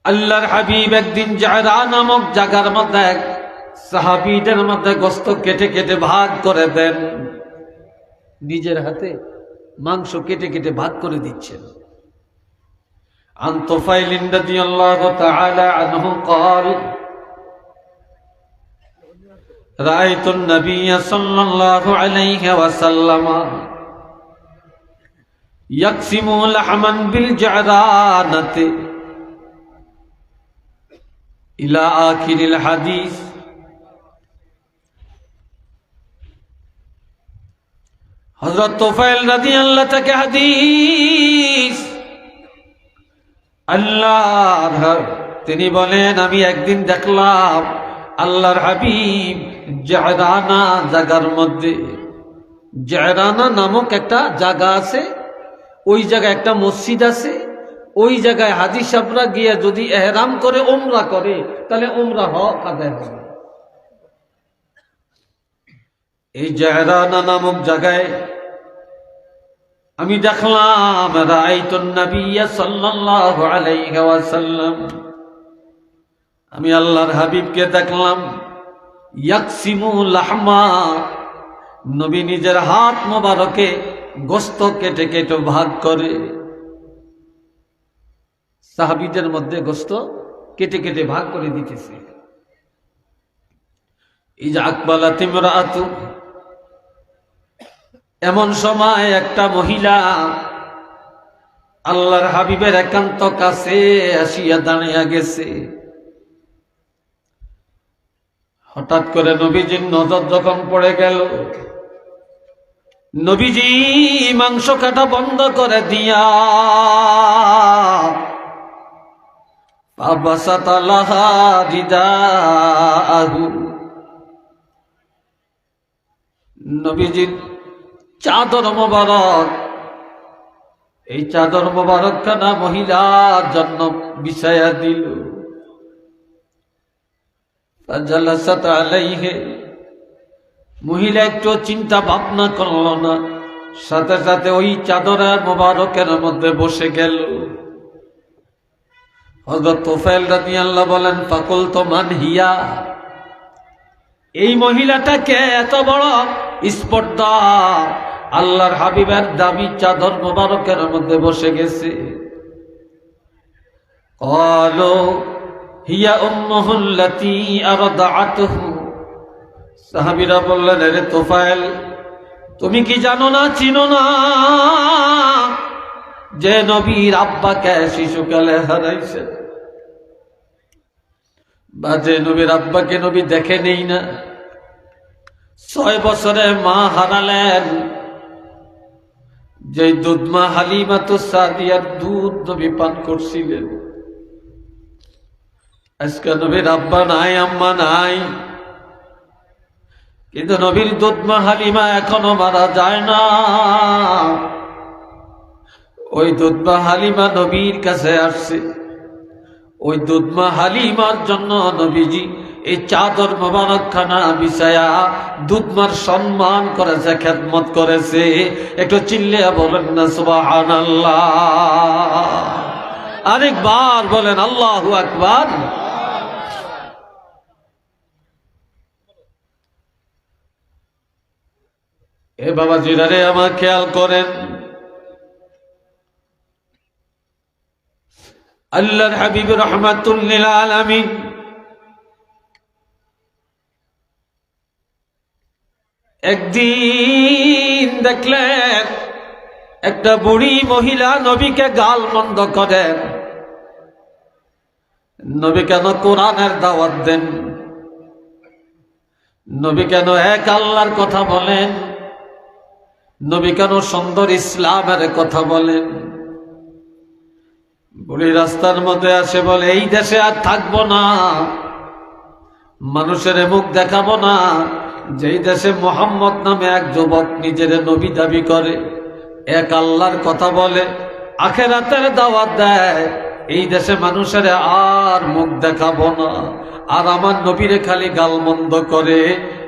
আল্লাহর হাবিব একদিন জায়রা নামক জায়গার মধ্যে এক সাহাবীদের মধ্যে গোশত কেটে কেটে ভাগ করে দেন। নিজের হাতে মাংস কেটে কেটে ভাগ করে দিচ্ছেন। عن طفيل رضي الله تعالى عنه قال رأيت النبي صلى الله عليه وسلم يقسم لحما بالجعرانة إلى آخر الحديث। হযরত তুফাইল রাদিয়াল্লাহু থেকে হাদিস, আল্লাহর তিনি বলেন আমি একদিন দেখলাম আল্লাহর হাবিব জায়রানা জায়গার মধ্যে, জায়রানা নামক একটা জায়গা আছে, ওই জায়গায় একটা মসজিদ আছে, ওই জায়গায় হাজী সাহেবরা গিয়ে যদি ইহরাম করে উমরা করে তাহলে উমরা হক আদায় হবে। এই জায়রানা নামক জায়গায় আমি দেখলাম রাআইতুন নবিয়্য সাল্লাল্লাহু আলাইহি ওয়াসাল্লাম, আমি আল্লাহর হাবিবকে দেখলাম ইয়াকসিমু লাহমা, নবী নিজের হাত মোবারকে গোশত কেটে কেটে ভাগ করে সাহাবীদের মধ্যে গোশত কেটে কেটে ভাগ করে দিতেছে। ইজা আকবালাত ইমরাআতু, এমন সময় একটা মহিলা আল্লাহর হাবিবের একান্ত কাছে আসিয়া দাঁড়িয়ে গেছে। হঠাৎ করে নবীজির নজর যখন পড়ে গেল, নবীজি মাংস কাটা বন্ধ করে দিয়া ফাবাসাতা লাহা রিদাহু, নবীজির চাদর মোবারক, এই চাদর মোবারক খানা মহিলার জন্য বিছায়া দিল। ফাজালাসাত আলাইহি, মহিলা একটু চিন্তা ভাবনা করল না, সাথে সাথে ওই চাদরের মোবারকের মধ্যে বসে গেল। হযরত তুফাইল রাদিয়াল্লাহু বলেন ফাকুলতু মান হিয়া, এই মহিলাটাকে এত বড় স্পর্ধা, আল্লাহর হাবিবের দামি চাদর মোবারকের মধ্যে বসে গেছে। ক্বালু হিয়া উম্মুহুল্লাতী আরদাআতুহু, সাহাবীরা বললেন রে তুফাইল তুমি কি জানো না, চিনো না যে নবীর আব্বাকে শিশুকালে হারাইছে, বা যে নবীর আব্বাকে নবী দেখে নেই না, 6 বছরে মা হারালেন, যে দুধমা হালিমাতুস সাদিয়ার দুধ নবী পান করছিলেন। আজকে নবীর আব্বা নাই, আম্মা নাই, কিন্তু নবীর দুধমা হালিমা এখনো মারা যায় না। ওই দুধমা হালিমা নবীর কাছে আসছে, ওই দুধমা হালিমার জন্য নবীজি এই চাদর মোবারক খানা বিছায়া দুধমার সম্মান করেছে, খেদমত করেছে। একটু চিল্লিয়া বলেন না সুবহানাল্লাহ, আরেকবার বলেন আল্লাহু আকবার। এ বাবা জিরারে আমার খেয়াল করেন, আল্লাহর হাবিব রাহমাতুল লিল আলামিন একদিন দেখলেন একটা বুড়ি মহিলা নবীকে গাল মন্দ করেন। নবী কেন কোরআনের দাওয়াত দেন, নবী কেন এক আল্লাহর কথা বলেন, নবী কেন সুন্দর ইসলামের কথা বলেন। বুড়ি রাস্তার মধ্যে আসে বলে এই দেশে আর থাকবো না, মানুষের মুখ দেখাবো না, যেই দেশে মুহাম্মদ নামে এক যুবক নিজের নবী দাবি করে, এক আল্লাহর কথা বলে, আখিরাতের দাওয়াত দেয়, এই দেশে মানুষের আর মুখ দেখাবো না, আর আমার নবীরে খালি গালমন্দ করে।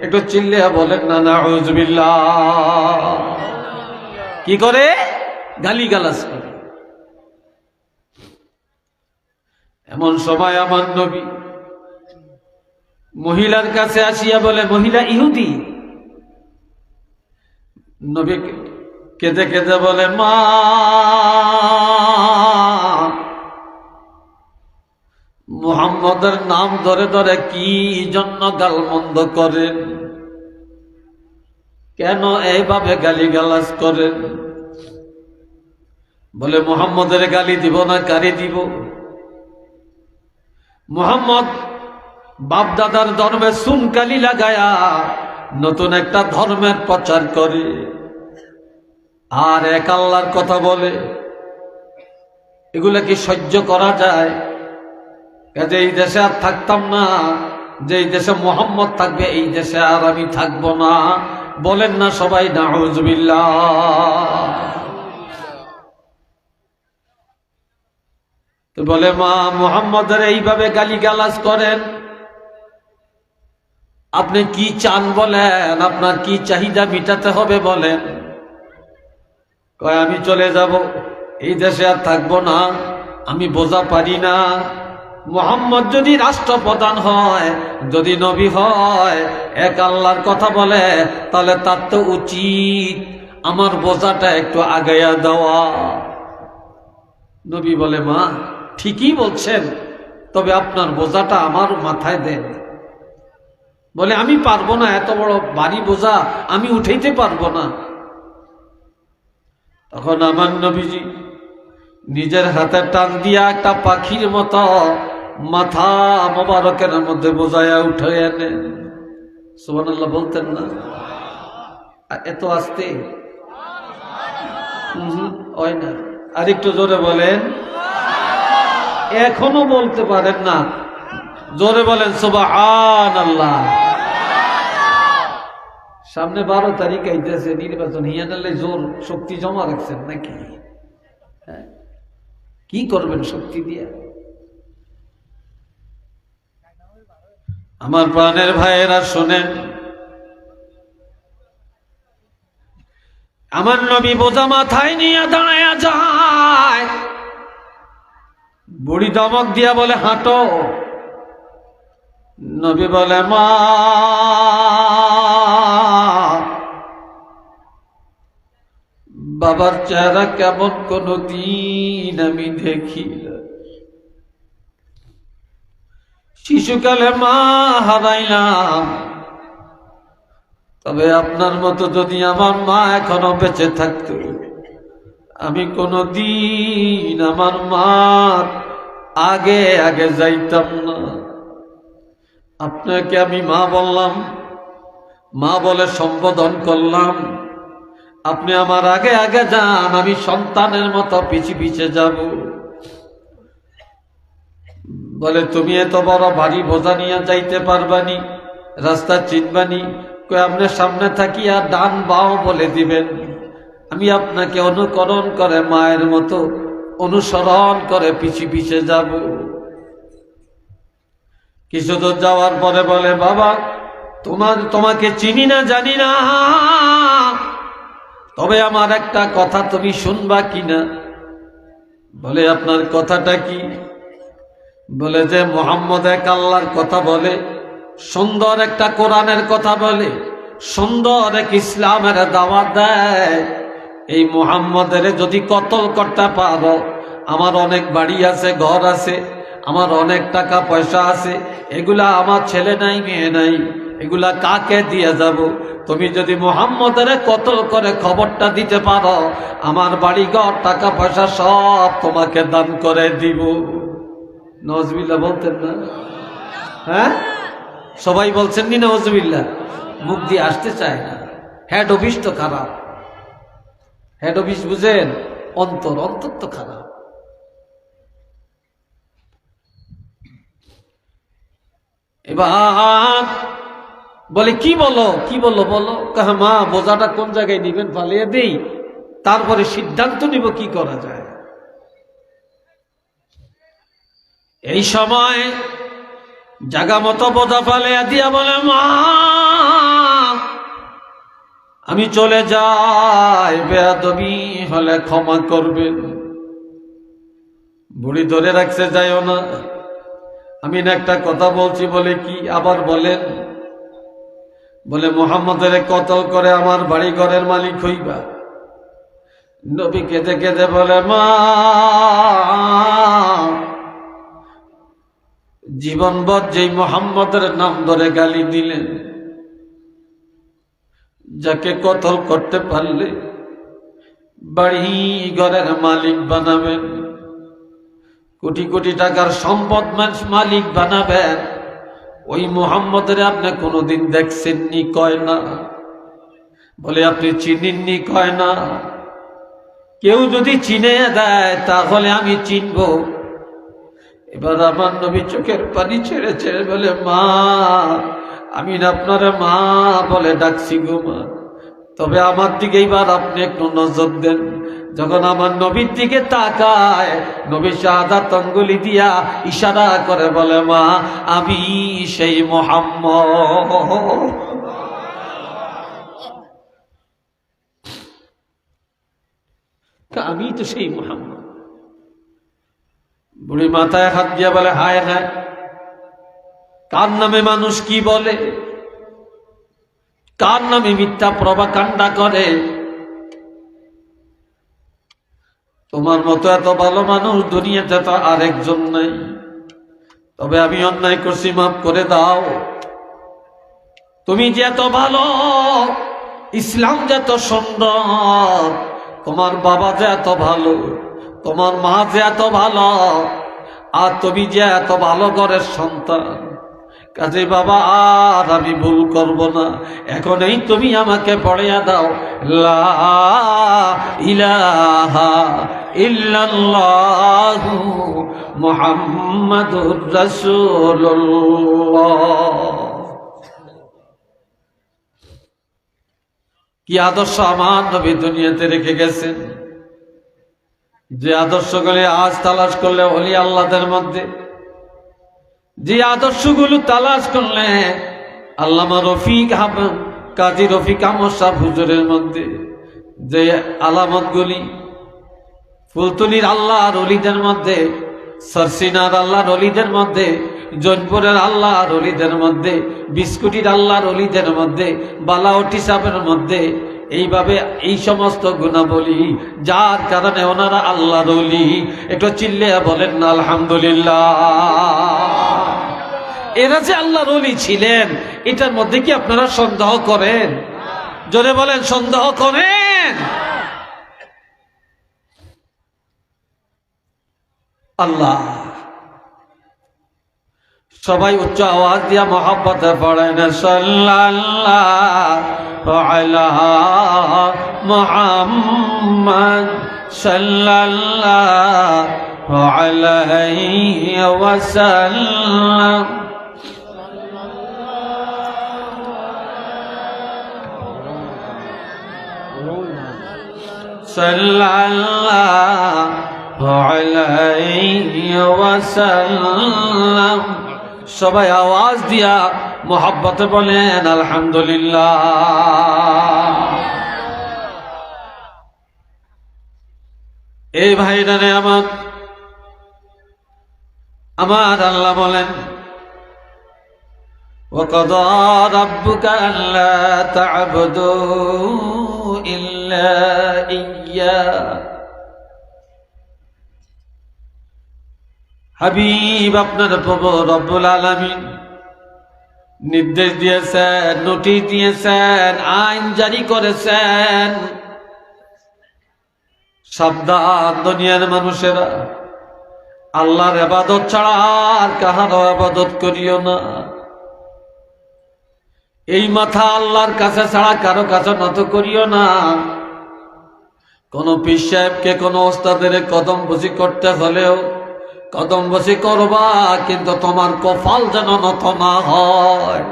একটু চিল্লিয়া বলেন না নাউযুবিল্লাহ। কি করে? গালিগালাজ করে। এমন সময় আমার নবী মহিলার কাছে আসিয়া বলে, মহিলা ইহুদি। নবী কেঁদে কেঁদে বলে, মা, মুহাম্মদের নাম ধরে ধরে কি জন্য গালমন্দ করেন, কেন এইভাবে গালিগালাজ করেন? বলে, মুহাম্মদের গালি দিব না, কারে দিব? মুহাম্মদ বাপ দাদার ধর্মে সুনকালি লাগায়া নতুন একটা ধর্মের প্রচার করে আর এক আল্লাহর কথা বলে। এগুলা কি সহ্য করা যায়? কাজে এই দেশে আর থাকতাম না, যে এই দেশে মুহাম্মদ থাকবে এই দেশে আর আমি থাকবো না। বলেন না সবাই নাউজুবিল্লাহ। তো বলে, মা, মুহাম্মদের এইভাবে গালিগালাজ করেন, আপনি কি চান বলেন, আপনার কি চাহিদা মিটাতে হবে বলেন? কয়, আমি চলে যাব, এই দেশে আর থাকবো না, আমি বোঝা পারি না। মুহাম্মদ যদি রাষ্ট্রপ্রধান হয়, যদি নবী হয়, এক আল্লাহর কথা বলে, তাহলে তার তো উচিত আমার বোঝাটা একটু আগাইয়া দেওয়া। নবী বলে, মা ঠিকই বলছেন, তবে আপনার বোঝাটা আমার মাথায় দেন। বলে, আমি পারবো না, এত বড় ভারী বোঝা আমি উঠাইতে পারবো না। তখন আমার নবীজি নিজের হাতে টান দিয়া একটা পাখির মতো মাথা মোবারকের মধ্যে বোঝাইয়া উঠে এনে, সুবহানাল্লাহ বলতেন না? এত আস্তে হয় না, আর একটু জোরে বলেন। এখনো বলতে পারেন না, জোরে বলেন সুবহানাল্লাহ। সামনে 12 তারিখ আইতেছে নির্বাচন, হিয়ানালে জোর শক্তি জমা রাখছেন নাকি? কি করবেন শক্তি দিয়ে? আমার প্রাণের ভাইয়েরা শোনেন, আমার নবী বোঝা মাথায় নিয়ে দাঁড়ায়া যায়, বুড়ি দমক দিয়া বলে, হাঁটো। নবী বলে, মা, বাবার চেহারা কেমন কোনদিন আমি দেখি না। শিশুকালে মা হারাইলাম, তবে আপনার মতো যদি আমার মা এখনো বেঁচে থাকতো, আমি কোনদিন আমার মা আগে আগে যাইতাম না। আপনাকে আমি মা বললাম, মা বলে সম্বোধন করলাম, আপনি আমার আগে আগে যান, আমি সন্তানের মতো পিছে পিছে যাব। বলে, তুমি এত বড় ভারী বোঝা নিয়ে যাইতে পারবানি, রাস্তা চিনবানি? কই, আপনার সামনে থাকিয়া ডান বাও বলে দিবেন, আমি আপনাকে অনুকরণ করে মায়ের মতো অনুসরণ করে পিছে পিছে যাব। কিছু দূর যাওয়ার পরে বলে, বাবা, তোমাকে চিনি না, জানি না, তবে আমার একটা কথা তুমি শুনবা কিনা? বলে, আপনার কথাটা কি? বলে যে মুহাম্মদ এক আল্লাহর কথা বলে, সুন্দর একটা কোরআনের কথা বলে, সুন্দর এক ইসলামের দাওয়াত দেয়। এই মুহাম্মদের যদি কতল করতে পারো, আমার অনেক বাড়ি আছে, ঘর আছে, আমার অনেক টাকা পয়সা আছে, এগুলা আমার ছেলে নাই, মেয়ে নাই, এগুলা কাকে দিয়ে যাব? তুমি যদি মুহাম্মদের কতল করে খবরটা দিতে পারো, আমার বাড়ি ঘর টাকা পয়সা সব তোমাকে দান করে দিব। নওয়াজবিল্লাহ বলতেন না? হ্যাঁ, সবাই বলছেন নি নওয়াজবিল্লাহ? মুখ দিয়ে আসতে চায় না। হেড অফিস তো খারাপ, হেড অফিস বুঝেন, অন্তর তো খারাপ। এবার বলে, কি বলো বলো? কাহা, মা, বোঝাটা কোন জায়গায় নিবেন ফালিয়ে দেই, তারপরে সিদ্ধান্ত নিব কি করা যায়। এই সময় জাগা মতো বোঝা ফালিয়া দিয়া বলে, মা, আমি চলে যাই, বেয়াদবি হলে ক্ষমা করবেন। বুড়ি ধরে রাখছে, যাইও না, আমি না একটা কথা বলছি বলে কি আবার বলেন? বলে মুহাম্মদের কতল করে আমার বাড়ি ঘরের মালিক হইবা। নবী কেঁদে কেঁদে বলে, মা জীবনভর যেই মুহাম্মদের নাম ধরে গালি দিলেন, যাকে কতল করতে পারলে বাড়ি ঘরের মালিক বানাবেন, কোটি কোটি টাকার সম্পদ মালিক বানাবেন, ওই মুহাম্মদের আপনি কোনোদিন দেখছেননি? কয় না। বলে আপনি চিনেননি? কয় না। কেউ যদি চিনে দেয় তাহলে আমি চিনব। এবার আমার নবী চোখের পানি ছেড়ে ছেড়ে বলে, মা আমি না আপনার মা বলে ডাকছি গো মা, তবে আমার দিকে এবার আপনি একটু নজর দেন। যখন আমার নবীর দিকে তাকায়, নবী শাহাদাত আঙ্গুলি দিয়া ইশারা করে বলে, মা আমি সেই মুহাম্মদ। আমি তো সেই মুহাম্মদ। বুড়ি মাথায় হাত দিয়া বলে, হায় হায়, কার নামে মানুষ কি বলে, কার নামে মিথ্যা প্রভাকাণ্ডা করে। তোমার মতো এত ভালো মানুষ দুনিয়াতে তো আরেকজন নাই। তবে আমি অন্যায় করছি, মাফ করে দাও। তুমি যে এত ভালো, ইসলাম যে এত সুন্দর, তোমার বাবা যে এত ভালো, তোমার মা যে এত ভালো, আর তুমি যে এত ভালো ঘরের সন্তান, কাজে বাবা আর আমি ভুল করব না। এখন এই তুমি আমাকে পড়িয়া দাও, লা ইলাহা ইল্লাল্লাহু মুহাম্মাদুর রাসূলুল্লাহ। কি আদর্শ আমার নবী দুনিয়াতে রেখে গেছেন, যে আদর্শগুলি আজ তালাশ করলে ওলি আল্লাহদের মধ্যে, যে আদর্শগুলো তালাশ করলে আল্লামা রফিক কাজী রফিক আহমদ সাহেব হুজুরের মধ্যে যে আলামতগুলি, ফুলতলির আল্লাহর অলিদের মধ্যে, সরসিনার আল্লাহর অলিদের মধ্যে, জৈনপুরের আল্লাহর অলিদের মধ্যে, বিস্কুটির আল্লাহর অলিদের মধ্যে, বালাওটি সাহেবের মধ্যে, এইভাবে এই সমস্ত গুণাবলী, যার কারণে ওনারা আল্লাহর অলি। একটু চিল্লে বলেন না আলহামদুলিল্লাহ। এরা যে আল্লাহর অলি ছিলেন, এটার মধ্যে কি আপনারা সন্দেহ করেন? জোরে বলেন, সন্দেহ করেন? আল্লাহ সবাই উচ্চ আওয়াজ দিয়া মহব্বতে পড়েন, সাল্লাল্লাহু আলা মুহাম্মদ সাল্লাল্লাহু আলাইহি ওয়াসাল্লাম। সাল্লাল্লাহু আলাইহি ওয়াসাল্লাম। সবাই আওয়াজ দিয়া মোহাব্বতে বলেন আলহামদুলিল্লাহ। এই ভাইরানে আমার আল্লাহ বলেন, وَقَضَى رَبُّكَ أَلَّا تَعْبُدُوا إِلَّا إِيَّاهُ। হাবিব আপনার প্রভু রব্বুল আলামিন নির্দেশ দিয়েছেন, নোটিশ দিয়েছেন, আইন জারি করেছেন, সাবধান দুনিয়ার মানুষেরা, আল্লাহর ইবাদত ছাড়া আর কাহারও ইবাদত করিও না। এই মাথা আল্লাহর কাছে ছাড়া কারো কাছে নত করিও না। কোন পীর সাহেবকে, কোন ওস্তাদের কদম বসি করতে হলেও কদম বসি করবা, কিন্তু তোমার কপাল যেন নত না হয়।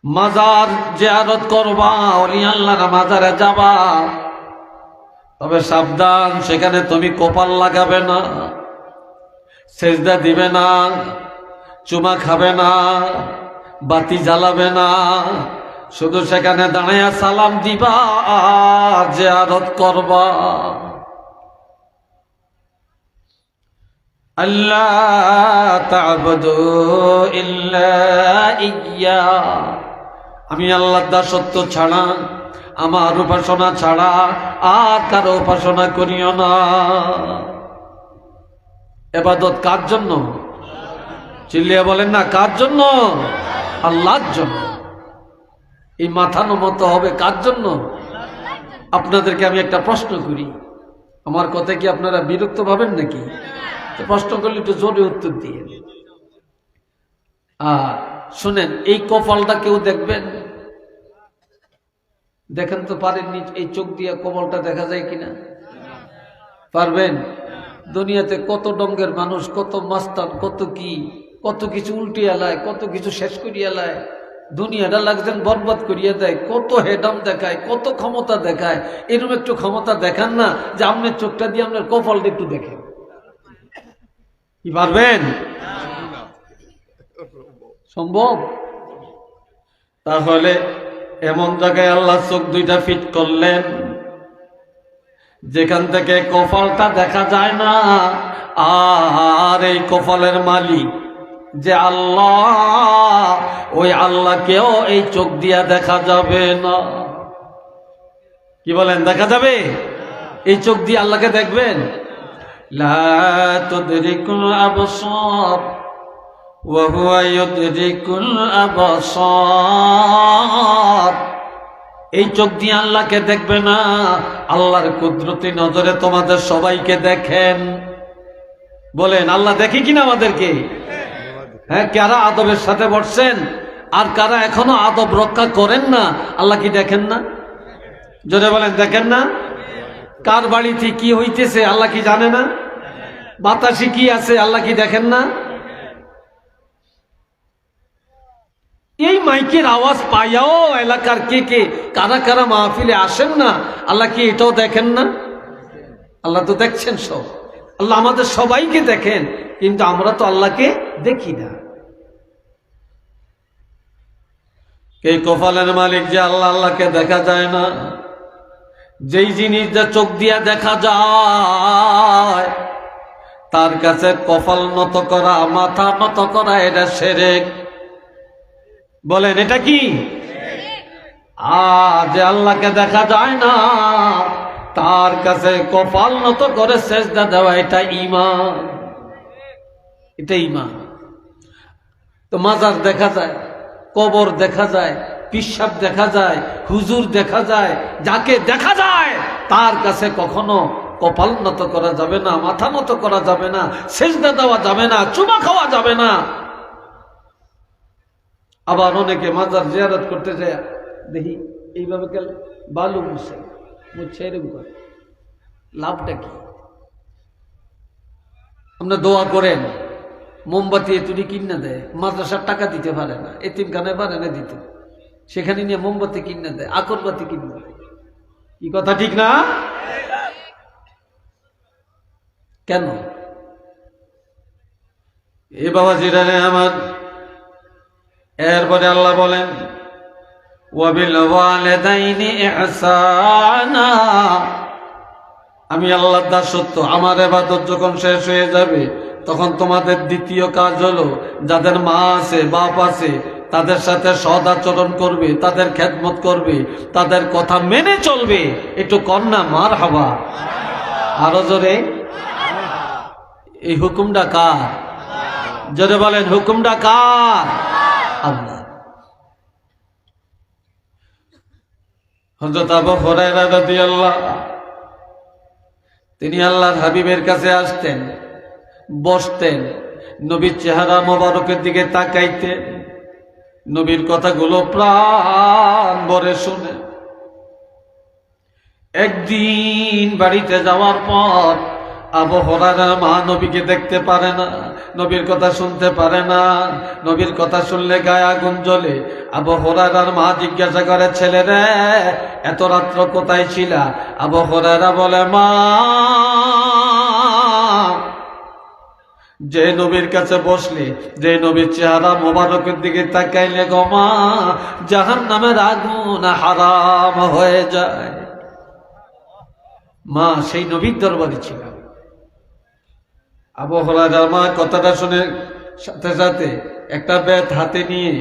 মাজার জিয়ারত করবা, ওলি আল্লাহর মাজারে যাবা, তবে সাবধান, সেখানে তুমি কপাল লাগাবে না, সেজদা দিবে না, চুমা খাবে না, বাতি জ্বালাবে না, শুধু সেখানে দাঁড়াইয়া সালাম দিবা, জিয়ারত করবা। আল্লাহ তা'বুদু ইল্লা ইয়্যা, আমি আল্লাহর দাসত্ব ছাড়া, আমার উপাসনা ছাড়া আর কারো উপাসনা করিও না। ইবাদত কার জন্য? চিল্লিয়ে বলেন না, কার জন্য? আল্লাহর জন্য। এই মাথা নমতে হবে কার জন্য? আপনাদেরকে আমি একটা প্রশ্ন করি, আমার কথা কি আপনারা বিরক্ত ভাবেন নাকি? তো প্রশ্ন করলে একটু জোরে উত্তর দিয়ে। আর শুনেন, এই কপালটা কেউ দেখবেন? দেখেন তো পারেননি? এই চোখ দিয়ে কপালটা দেখা যায় কিনা? পারবেন? দুনিয়াতে কত ডঙ্গের মানুষ, কত মাস্টার, কত কিছু উল্টিয়ে লায়, কত কিছু শেষ করিয়া লায়, দুনিয়াটা লাগছেন বরবাদ করিয়া দেয়, কত হেডাম দেখায়, কত ক্ষমতা দেখায়। এরকম একটু ক্ষমতা দেখান না যে আপনার চোখটা দিয়ে আপনার কপালটা একটু দেখেন। কি পারবেন? সম্ভব? তাহলে এমন জায়গায় আল্লাহ চোখ দুইটা ফিট করলেন যেখান থেকে কপালটা দেখা যায় না। আর এই কপালের মালিক যে আল্লাহ, ওই আল্লাহকেও এই চোখ দিয়া দেখা যাবে না। কি বলেন, দেখা যাবে? এই চোখ দিয়ে আল্লাহকে দেখবেন? লা তুদরিকুল আবসার ওয়া হুয়া ইউদরিকুল আবসার। এই চোখ দিয়ে আল্লাহকে দেখবে না, আল্লাহর কুদরতি নজরে তোমাদের সবাইকে দেখেন। বলেন, আল্লাহ দেখে কিনা আমাদেরকে? হ্যাঁ, কারা আদবের সাথে বসছেন আর কারা এখনো আদব রক্ষা করেন না, আল্লাহ কি দেখেন না? জোরে বলেন, দেখেন না? কার বাড়িতে কি হইতেছে আল্লাহ কি জানে না? বাতাসে কি আছে আল্লাহ কি দেখেন না? এই মাইকের আওয়াজ পাইয়াও এলাকার কে কারা কারা মাহফিলে আসেন না, আল্লাহ কি এটাও দেখেন না? আল্লাহ তো দেখছেন সব। আল্লাহ আমাদের সবাইকে দেখেন, কিন্তু আমরা তো আল্লাহকে দেখি না। এই কপালের মালিক যে আল্লাহ, আল্লাহকে দেখা যায় না। যেই জিনিস যা চোখ দিয়া দেখা যায়, তার কাছে কপাল নত করা, মাথা নত করা, এটা শিরক। বলেন, এটা কি? যে আল্লাহকে দেখা যায় না, তার কাছে কপাল নত করে সেজদা দেওয়া, এটা ঈমান। এটা ঈমান। তো মাজার দেখা যায়, কবর দেখা যায়, পিশাব দেখা যায়, হুজুর দেখা যায়, যাকে দেখা যায় তার কাছে কখনো কপাল নত করা যাবে না, মাথা নত করা যাবে না, সেজদা দেওয়া যাবে না, চুমা খাওয়া যাবে না। আবার অনেকে মাজার জিয়ারত করতে যায়, দেখি এইভাবে বালু মুছে এরকম করে, লাভটা কি? আপনারা দোয়া করেন, মোমবাতি এতুরি কিনা দেয়, মাদ্রাসার টাকা দিতে পারে না, এতিমখানায় পারে না দিতে, সেখানে নিয়ে মোমবাতি কিনা দেয়, আকরবাতি কিনা দেয়। কি কথা ঠিক না? কেন? এ বাবা জিরানে আমার। এরপরে আল্লাহ বলেন, ওয়াবিল ওয়ালিদাইনি ইহসানা। আমি আল্লাহর দাসত্ব, আমার ইবাদত যখন শেষ হয়ে যাবে, তখন তোমাদের দ্বিতীয় কাজ হলো যাদের মা আছে, বাপ আছে, তাদের সাথে সৎ আচরণ করবে, তাদের খেদমত করবে, তাদের কথা মেনে চলবে। একটু কন্যা মারহাবা, আরো জোরে। এই হুকুমটা কার? জোরে বলেন, হুকুমটা কার? আল্লাহ। হযরত আবু হুরায়রা রাদিয়াল্লাহু, তিনি আল্লাহর হাবিবের কাছে আসতেন, বসতেন, নবীর চেহারা মোবারকের দিকে তাকাইতেন, নবীর কথাগুলো প্রাণ ভরে শুনে। একদিন বাড়িতে যাওয়ার পর আবু হুরায়রা মা নবীকে দেখতে পারে না, নবীর কথা শুনতে পারে না। নবীর কথা শুনলে গায়ে আগুন জ্বলে। আবু হুরায়রার মা জিজ্ঞাসা করে, ছেলে রে, এত রাত্র কোথায় ছিলা? আবু হুরায়রা বলে, মা, যে নবীর কাছে বসলে, যে নবীর চেহারা মোবারকের দিকে তাকাইলে গো মা, জাহান্নামের আগুন হারাম হয়ে যায়। মা, সেই নবীর দরবারে ছিলাম। আবু হুরায়রার মা কথাটা শুনে সাথে সাথে একটা বেত হাতে নিয়ে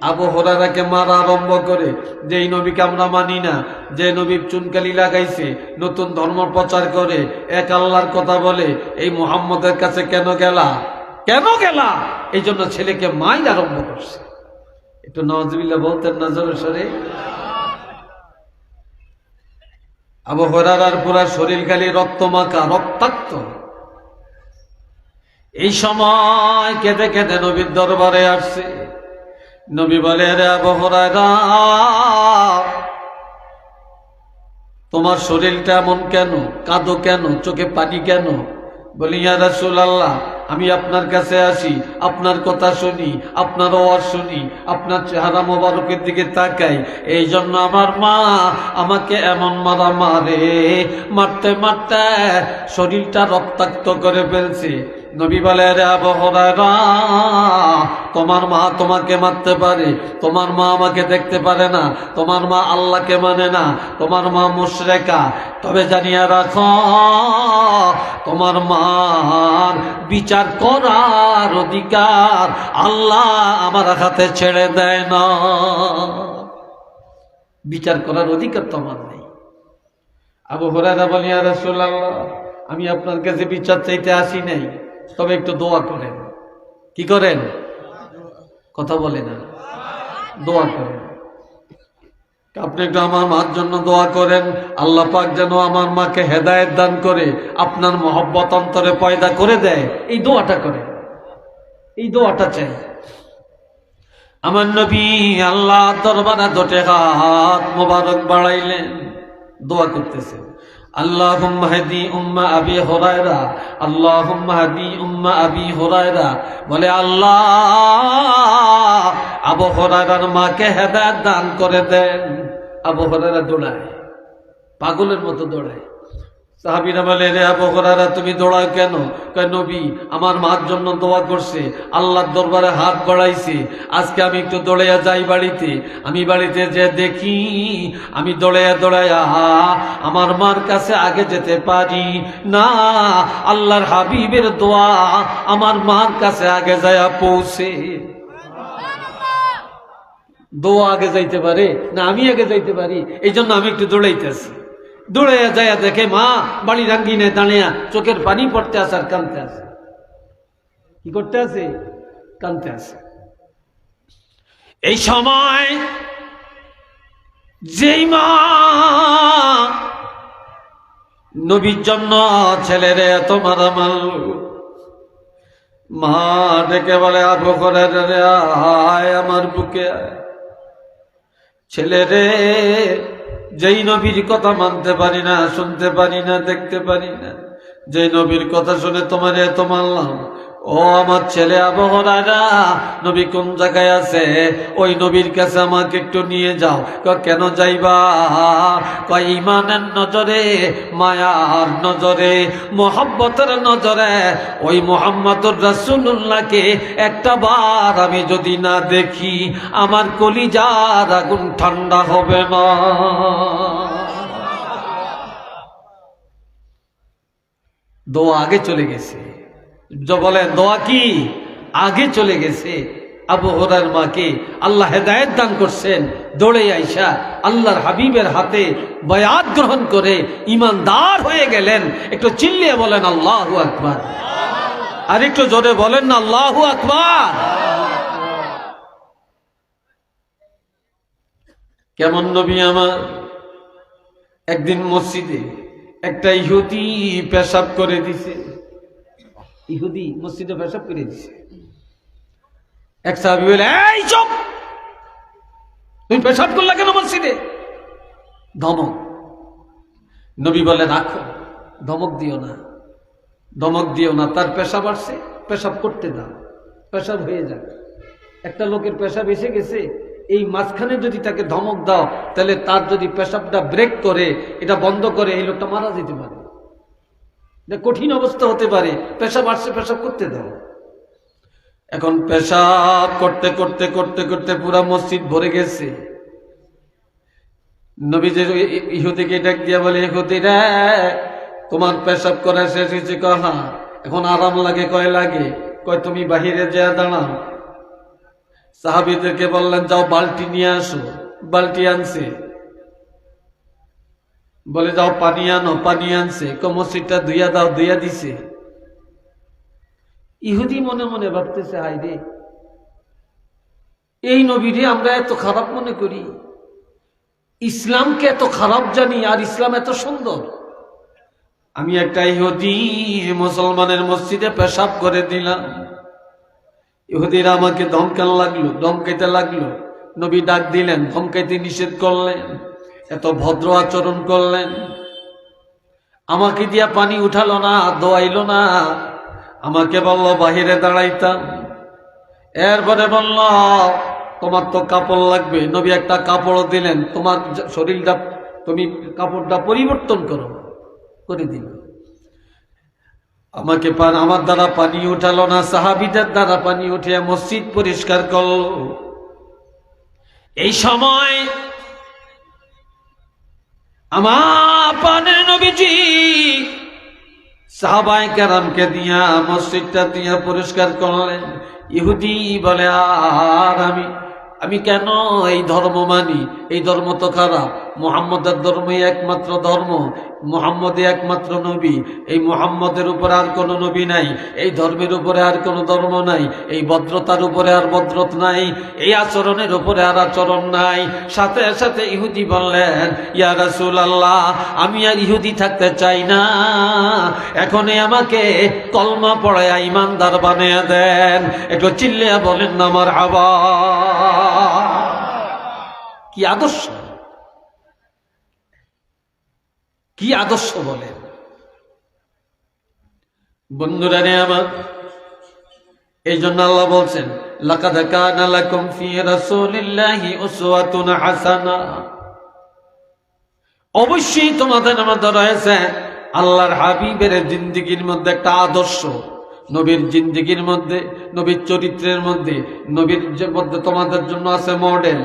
আবু হুরায়রাকে মারা আরম্ভ করে, যে এই নবীকে আমরা মানি না, যে নবী চুনকালি লাগাইছে, নতুন ধর্ম প্রচার করে, এক আল্লাহর কথা বলে, এই মুহাম্মদের কাছে কেন গেলা, কেন গেলা? এই জন্য ছেলেকে মাইর আরম্ভ করছে। একটু নওয়াজবিল্লাহ বলতেন না জোরে সরে। আবু হুরায়রার পুরা শরীর খালি রক্ত মাখা, রক্তাক্ত। এই সময় কেঁদে কেঁদে নবীর দরবারে আসছে। নবী বলে, রে আবু হুরায়রা, তোমার শরীরটা এমন কেন, কাঁদো কেন, চোখে পানি কেন? বলি, ইয়া রাসূলুল্লাহ, আমি আপনার কাছে আসি, আপনার কথা শুনি, আপনার ওয়াজ শুনি, আপনার চেহারা মোবারকের দিকে তাকাই, এই জন্য আমার মা আমাকে এমন মারা মারে, মারতে মারতে শরীরটা রক্তাক্ত করে ফেলছে। নবী বলে, রে আবু হুরায়রা, তোমার মা তোমাকে মারতে পারে, তোমার মা আমাকে দেখতে পারে না, তোমার মা আল্লাহকে মানে না, তোমার মা মুশরিকা, তবে জানিয়ে রাখো তোমার মার বিচার করার অধিকার আল্লাহ আমার হাতে ছেড়ে দেয় না। বিচার করার অধিকার তোমার নেই। আবু হুরায়রা বলে, ইয়া রাসূলুল্লাহ, আমি আপনার কাছে বিচার চাইতে আসি নাই, তবে একটু দোয়া করেন। কি করেন? কথা বলে না, দোয়া করেন। আপনি একটু আমার মার জন্য দোয়া করেন, আল্লাহ পাক যেন আমার মাকে হেদায়েত দান করে, আপনার মহব্বত অন্তরে পয়দা করে দেয়। এই দোয়াটা করেন, এই দোয়াটা চাই। আমার নবী আল্লাহ দরবারে দুটি হাত মোবারক বাড়াইলেন, দোয়া করতেছেন, আল্লাহুম্মা হাদি উম্মা আবি হুরায়রা, আল্লাহুম্মা হাদি উম্মা আবি হুরায়রা। বলে, আল্লাহ আবু হুরায়রার মাকে হেদায়েত দান করে দেন। আবু হুরায়রা দৌড়ায়, পাগলের মতো দৌড়ায়। সাহাবীরা বলে, রে আবু হুরায়রা, তুমি দৌড়াও কেন? কয়, নবী আমার মার জন্য দোয়া করছে, আল্লাহর দরবারে হাত বাড়াইছে, আজকে আমি একটু দৌড়াইয়া যাই বাড়িতে। আমি বাড়িতে যে দেখি, আমি দৌড়াইয়া দৌড়াইয়া আমার মার কাছে আগে যেতে পারি না। আল্লাহর হাবিবের দোয়া আমার মার কাছে আগে যাইয়া পৌঁছে। দোয়া আগে যাইতে পারে না আমি আগে যাইতে পারি, এই জন্য আমি একটু দৌড়াইতেছি। দৌড়ে যায় দেখে মা বাড়ি রাঙ্গিনে দাঁড়িয়ে চোখের পানি পড়তে আসে আর কাঁদতে আসে। কি করতে আছে? কাঁদতে আসে। এই সময় যেই মা নবীর জন্য ছেলেরে এত মারামাল, মা ডেকে বলে, আবু হুরায়রা রে, আয় আমার বুকে আয়। ছেলেরে, যেই নবীর কথা মানতে পারি না, শুনতে পারি না, দেখতে পারি না, যেই নবীর কথা শুনে তোমার এত মানলাম, ও আমার ছেলে আবু হুরায়রা, নবী কোন জায়গায় আছে? ওই নবীর কাছে আমাকে একটু নিয়ে যাও। কেন যাইবা? কয়, ঈমানের নজরে, মায়ার নজরে, মোহাব্বতের নজরে ওই মুহাম্মদুর রাসূলুল্লাহকে একটা বার আমি যদি না দেখি, আমার কলিজার আগুন ঠান্ডা হবে না। দোয়া আগে চলে গেছে। বলেন, দোয়া কি আগে চলে গেছে? আবু হুরায়রার মাকে আল্লাহ হেদায়েত দান করছেন, দৌড়ে আইসা আল্লাহর হাবিবের হাতে বায়াত গ্রহণ করে ইমানদার হয়ে গেলেন। একটু চিল্লিয়ে বলেন আল্লাহু আকবার, আর একটু জোরে বলেন না আল্লাহু আকবার। কেমন নবী আমার! একদিন মসজিদে একটা ইহুদি পেশাব করে দিছে। ইহুদি মসজিদে পেশাব করে দিছে। এক সাহাবী বলে, এই চুপ, তুমি পেশাব করলা কেন মসজিদে? ধমক। নবী বলে, রাখো, ধমক দিও না, ধমক দিও না। তার পেশাব আসছে, পেশাব করতে দাও, পেশাব হয়ে যাক। একটা লোকের পেশাব এসে গেছে, এই মাঝখানে যদি তাকে ধমক দাও, তাহলে তার যদি পেশাবটা ব্রেক করে, এটা বন্ধ করে, এই লোকটা মারা যেতে পারে, কঠিন অবস্থা হতে পারে। পেশাব আসছে, পেশাব করতে দাও। এখন পেশাব করতে করতে করতে করতে পুরা মসজিদ ভরে গেছে। নবীজি ইহুদিকে ডাক দিয়া বলে, ইহুদি রে, তোমার পেশাব করা শেষ হয়েছে? কহা। এখন আরাম লাগে, কয় লাগে, কয় তুমি বাহিরে যা দাঁড়াও। সাহাবীদেরকে বললেন যাও বালতি নিয়ে আসো, বালতি আনছে। বলে যাও পানি আনো, পানি আনছে। মসজিদটা ধুইয়া দাও, ধুইয়া দিছে। ইহুদি মনে মনে ভাবতেছে, হাই রে, এই নবীরে আমরা এত খারাপ মনে করি, ইসলামকে এত খারাপ জানি, আর ইসলাম এত সুন্দর। আমি একটা ইহুদি মুসলমানের মসজিদে পেশাব করে দিলাম, ইহুদিরা আমাকে ধমকাইতে লাগলো। নবী ডাক দিলেন, ধমকাইতে নিষেধ করলেন, এত ভদ্র আচরণ করলেন। আমাকে দিয়া পানি উঠালো না, দোয়াইলো না, আমাকে বলল বাহিরে দাঁড়াইতাম। এরপরে বলল তোমার তো কাপড় লাগবে। নবী একটা কাপড় দিলেন, তোমার শরীরটা, তুমি কাপড়টা পরিবর্তন করো, করে দিল। আমাকে আমার দ্বারা পানি উঠালো না, সাহাবীদের দ্বারা পানি উঠিয়ে মসজিদ পরিষ্কার করলো। এই সময় আমার প্রাণের নবীজি সাহাবায়ে কেরামকে দিয়া মসজিদটা দিয়া পরিষ্কার করলেন। ইহুদি বলে, আর আমি কেন এই ধর্ম মানি? এই ধর্ম তো খারাপ। মুহাম্মদের ধর্মই একমাত্র ধর্ম, মুহাম্মদই একমাত্র নবী। এই মুহাম্মদের উপরে আর কোনো নবী নাই, এই ধর্মের উপরে আর কোনো ধর্ম নাই, এই ভদ্রতার উপরে আর ভদ্রতা নাই, এই আচরণের উপরে আর আচরণ নাই। সাথে সাথে ইহুদি বললেন, ইয়া রাসূলুল্লাহ, আমি আর ইহুদি থাকতে চাই না, এখনই আমাকে কলমা পড়ায়া ঈমানদার বানিয়ে দেন। একটু চিল্লিয়া বলেন না মারহাবা। কি আদর্শ, কি আদর্শ বলেন বন্ধুরা রে আমার। এই জন্য আল্লাহ বলছেন, লাকাদ কানা লাকুম ফি রাসূলিল্লাহি উসওয়াতুন হাসানা, অবশ্যই তোমাদের মধ্যে রয়েছে আল্লাহর হাবিবের জিন্দেগীর মধ্যে একটা আদর্শ, নবীর জিন্দেগীর মধ্যে, নবীর চরিত্রের মধ্যে, নবীর মধ্যে তোমাদের জন্য আছে মডেল।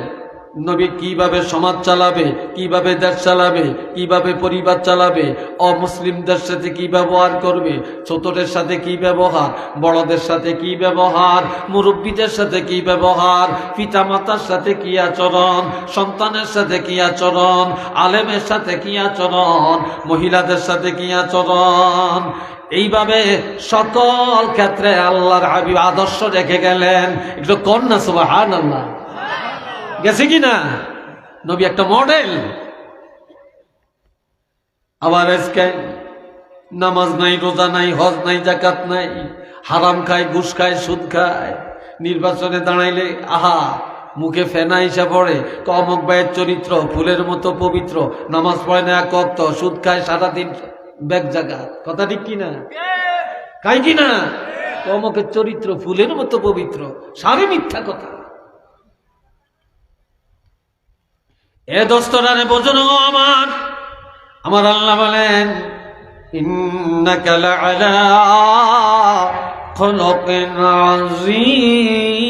নবী কিভাবে সমাজ চালাবে, কিভাবে দেশ চালাবে, কিভাবে পরিবার চালাবে, অমুসলিমদের সাথে কি ব্যবহার করবে, ছোটদের সাথে কি ব্যবহার, বড়দের সাথে কি ব্যবহার, মুরব্বীদের সাথে কি ব্যবহার, পিতামাতার সাথে কি আচরণ, সন্তানের সাথে কি আচরণ, আলেমের সাথে কি আচরণ, মহিলাদের সাথে কি আচরণ, এইভাবে সকল ক্ষেত্রে আল্লাহর হাবিব আদর্শ রেখে গেলেন। একটু কন্যা সুবহানাল্লাহ, গেছে কিনা? নবী একটা মডেল। আবার আজকে নামাজ নাই, রোজা নাই, হজ নাই, যাকাত নাই, হারাম খায়, ঘুষ খায়, সুদ খায়। নির্বাচনে দাঁড়াইলে আহা মুখে ফেনা এসে পড়ে, অমুক ভাইয়ের চরিত্র ফুলের মতো পবিত্র, নামাজ পড়ে না এক ওয়াক্ত, সুদ খায় সারাদিন, ব্যাগ জাগাত। কথা ঠিক কিনা? খায় কিনা? অমুকের চরিত্র ফুলের মতো পবিত্র, সারে মিথ্যা কথা। এ দোস্তরারে বোঝানো আমার আল্লাহ বলেন, ইন্নাকা লাআলা খুলুকিন আযীম,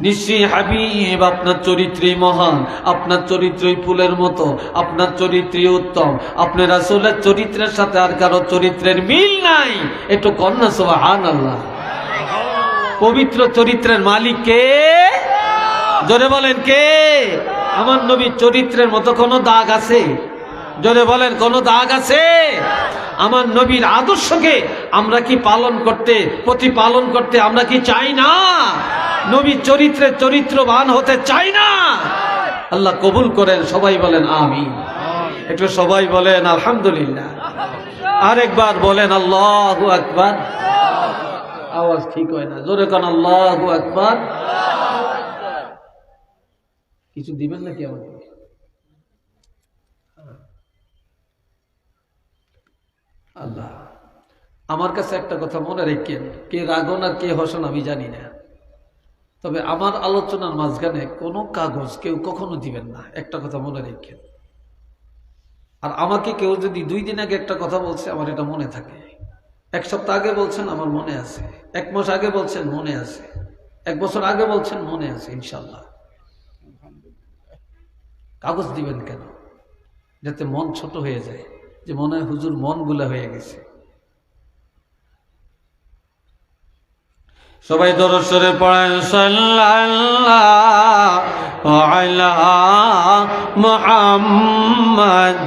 নিশ্চয়ই হাবিব আপনার চরিত্রই মহান, আপনার চরিত্রই ফুলের মতো, আপনার চরিত্রই উত্তম। আপনার রাসূলের চরিত্রের সাথে আর কারো চরিত্রের মিল নাই। একটু কন্যা সুবহানাল্লাহ। পবিত্র চরিত্রের মালিক কে? জোরে বলেন কে? আমার নবীর চরিত্রের মতো কোনো দাগ আছে? জোরে বলেন, কোনো দাগ আছে? আমার নবীর আদর্শকে আমরা কি প্রতিপালন করতে আমরা কি চাই না? নবীর চরিত্রের চরিত্রবান হতে চাই না? আল্লাহ কবুল করেন। সবাই বলেন আমিন। একটু সবাই বলেন আলহামদুলিল্লাহ। আরেকবার বলেন আল্লাহু আকবার। আওয়াজ ঠিক হয় না, জোরে কোন আল্লাহু আকবার। কিছু দিবেন নাকি আমাকে? আল্লাহ, আমার কাছে একটা কথা মনে রেখেন, কে রাগন আর কে হসন আমি জানি না, তবে আমার আলোচনার মাঝখানে কোনো কাগজ কেউ কখনো দিবেন না, একটা কথা মনে রেখেন। আর আমাকে কেউ যদি 2 দিন আগে একটা কথা বলছে, আমার এটা মনে থাকে। 1 সপ্তাহ আগে বলছেন, আমার মনে আছে। 1 মাস আগে বলছেন, মনে আছে। 1 বছর আগে বলছেন, মনে আছে ইনশাল্লাহ। কাগজ দিবেন কেন? যাতে মন ছোট হয়ে যায়, যে মনে হয় হুজুর মন গুলা হয়ে গেছে। সবাই দরুদ শরীফ পড়েন, সাল্লাল্লাহু আলা মুহাম্মদ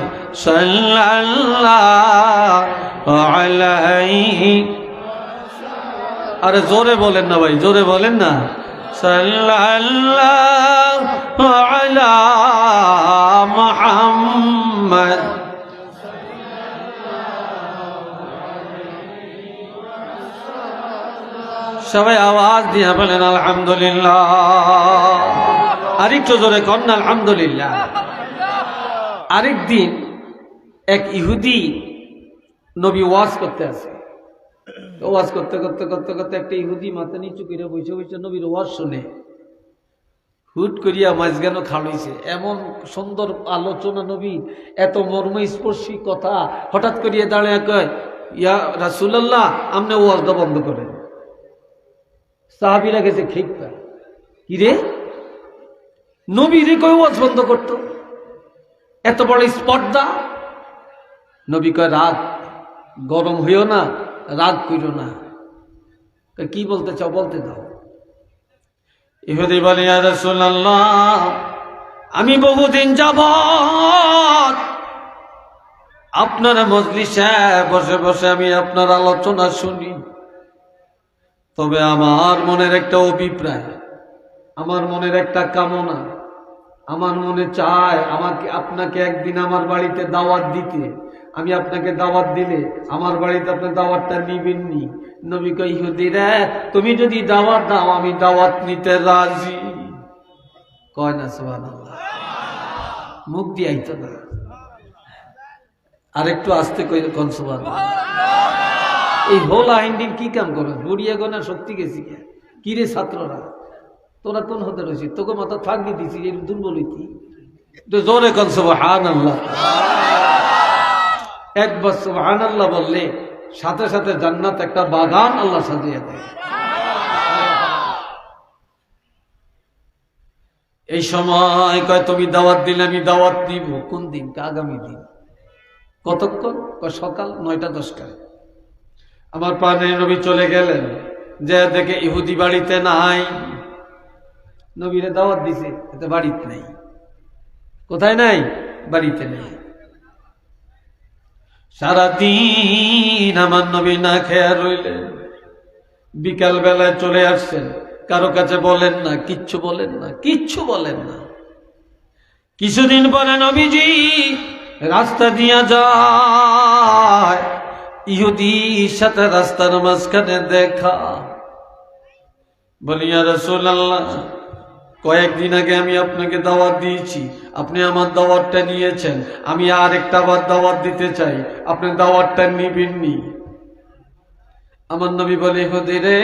সাল্লাল্লাহু আলাইহি। আরে জোরে বলেন না ভাই, জোরে বলেন না। সাল্লাল্লাহু আলা মুহাম্মদ। সবাই আওয়াজ দিয়ে বলেন আলহামদুলিল্লাহ। আরেকটু জোরে কন না আলহামদুলিল্লাহ। আরেকদিন এক ইহুদি নবী ওয়াজ করতে আসে। ওয়াজ করতে করতে করতে করতে একটা ইহুদি মাথা নিচু করে বসে বসে নবীর ওয়াজ শুনে হুট করিয়া মাঝখানে খাড়াইছে। এমন সুন্দর আলোচনা নবী, এত মর্মস্পর্শী কথা, হঠাৎ করিয়া দাঁড়িয়ে কয়, ইয়া রাসূলুল্লাহ আপনি ওয়াজটা বন্ধ করেন। সাহাবীরা গেছে খেপা, কি রে নবী রে কই ওয়াজ বন্ধ করতো, এত বড় স্পর্ধা। নবী কয় রাগ, গরম হইও না, রাগ কইরো না। কি বলতে চাও বলতে দাও। ইহুদি বলে, ইয়া রাসূলুল্লাহ আমি বহুদিন যাবত আপনার মজলিসে বসে বসে আমি আপনার আলোচনা শুনি, তবে আমার মনের একটা অভিপ্রায়, আমার মনের একটা কামনা, আমার মনে চায় আমাকে আপনাকে একদিন আমার বাড়িতে দাওয়াত দিতে। আমি আপনাকে দাওয়াত দিলে আমার বাড়িতে আপনি দাওয়াতটা নিবেননি। নবী কয়, ইহুদি রে তুমি যদি দাওয়াত দাও আমি দাওয়াত নিতে রাজি। কয় না সুবহানাল্লাহ, মুখ দিয়ে আইতো না, আর একটু আস্তে কোন সুবহানাল্লাহ। এই হোলা হিন্দির কি কাম করে বুড়িয়া গোনা শক্তি গেছি কি রে ছাত্ররা, তোরা কোন হতে রয়েছিস, তোকে মাথা ফাঁকি দিছি এই দুর্বল হইতি। জোরে কোন সুবহানাল্লাহ। একবার সুবহানাল্লাহ বললে সাথে সাথে জান্নাত একটা বাগান আল্লাহ সাজিয়ে দেয়। এই সময় কয় তুমি দাওয়াত দিলে আমি দাওয়াত দিব। কোন দিন? আগামী দিন। কতক্ষণ? সকাল 9টা 10টায়। আমার পানে নবী চলে গেলেন, যে দেখে ইহুদি বাড়িতে নাই। নবীরে দাওয়াত দিছে, এতে বাড়িতে নেই। কোথায় নাই? বাড়িতে নেই। সারাদিন আমার নবী না খেয়া রইলেন, বিকাল বেলায় চলে আসছেন, কারো কাছে বলেন না, কিচ্ছু বলেন না, কিচ্ছু বলেন না। কিছুদিন পরে নবীজি রাস্তা দিয়া যায়, ইহুদির সাথে রাস্তার মাঝখানে দেখা। বলি, ইয়া রাসূলুল্লাহ কয়েকদিন আগে আমি আপনাকে দাওয়াত দিয়েছি, আপনি আমার দাওয়াতটা নিয়েছেন, আমি আর একটা বার দাওয়াত দিতে চাই, আপনি দাওয়াতটা নিবেননি। আমার নবী বলে, ইহুদি রে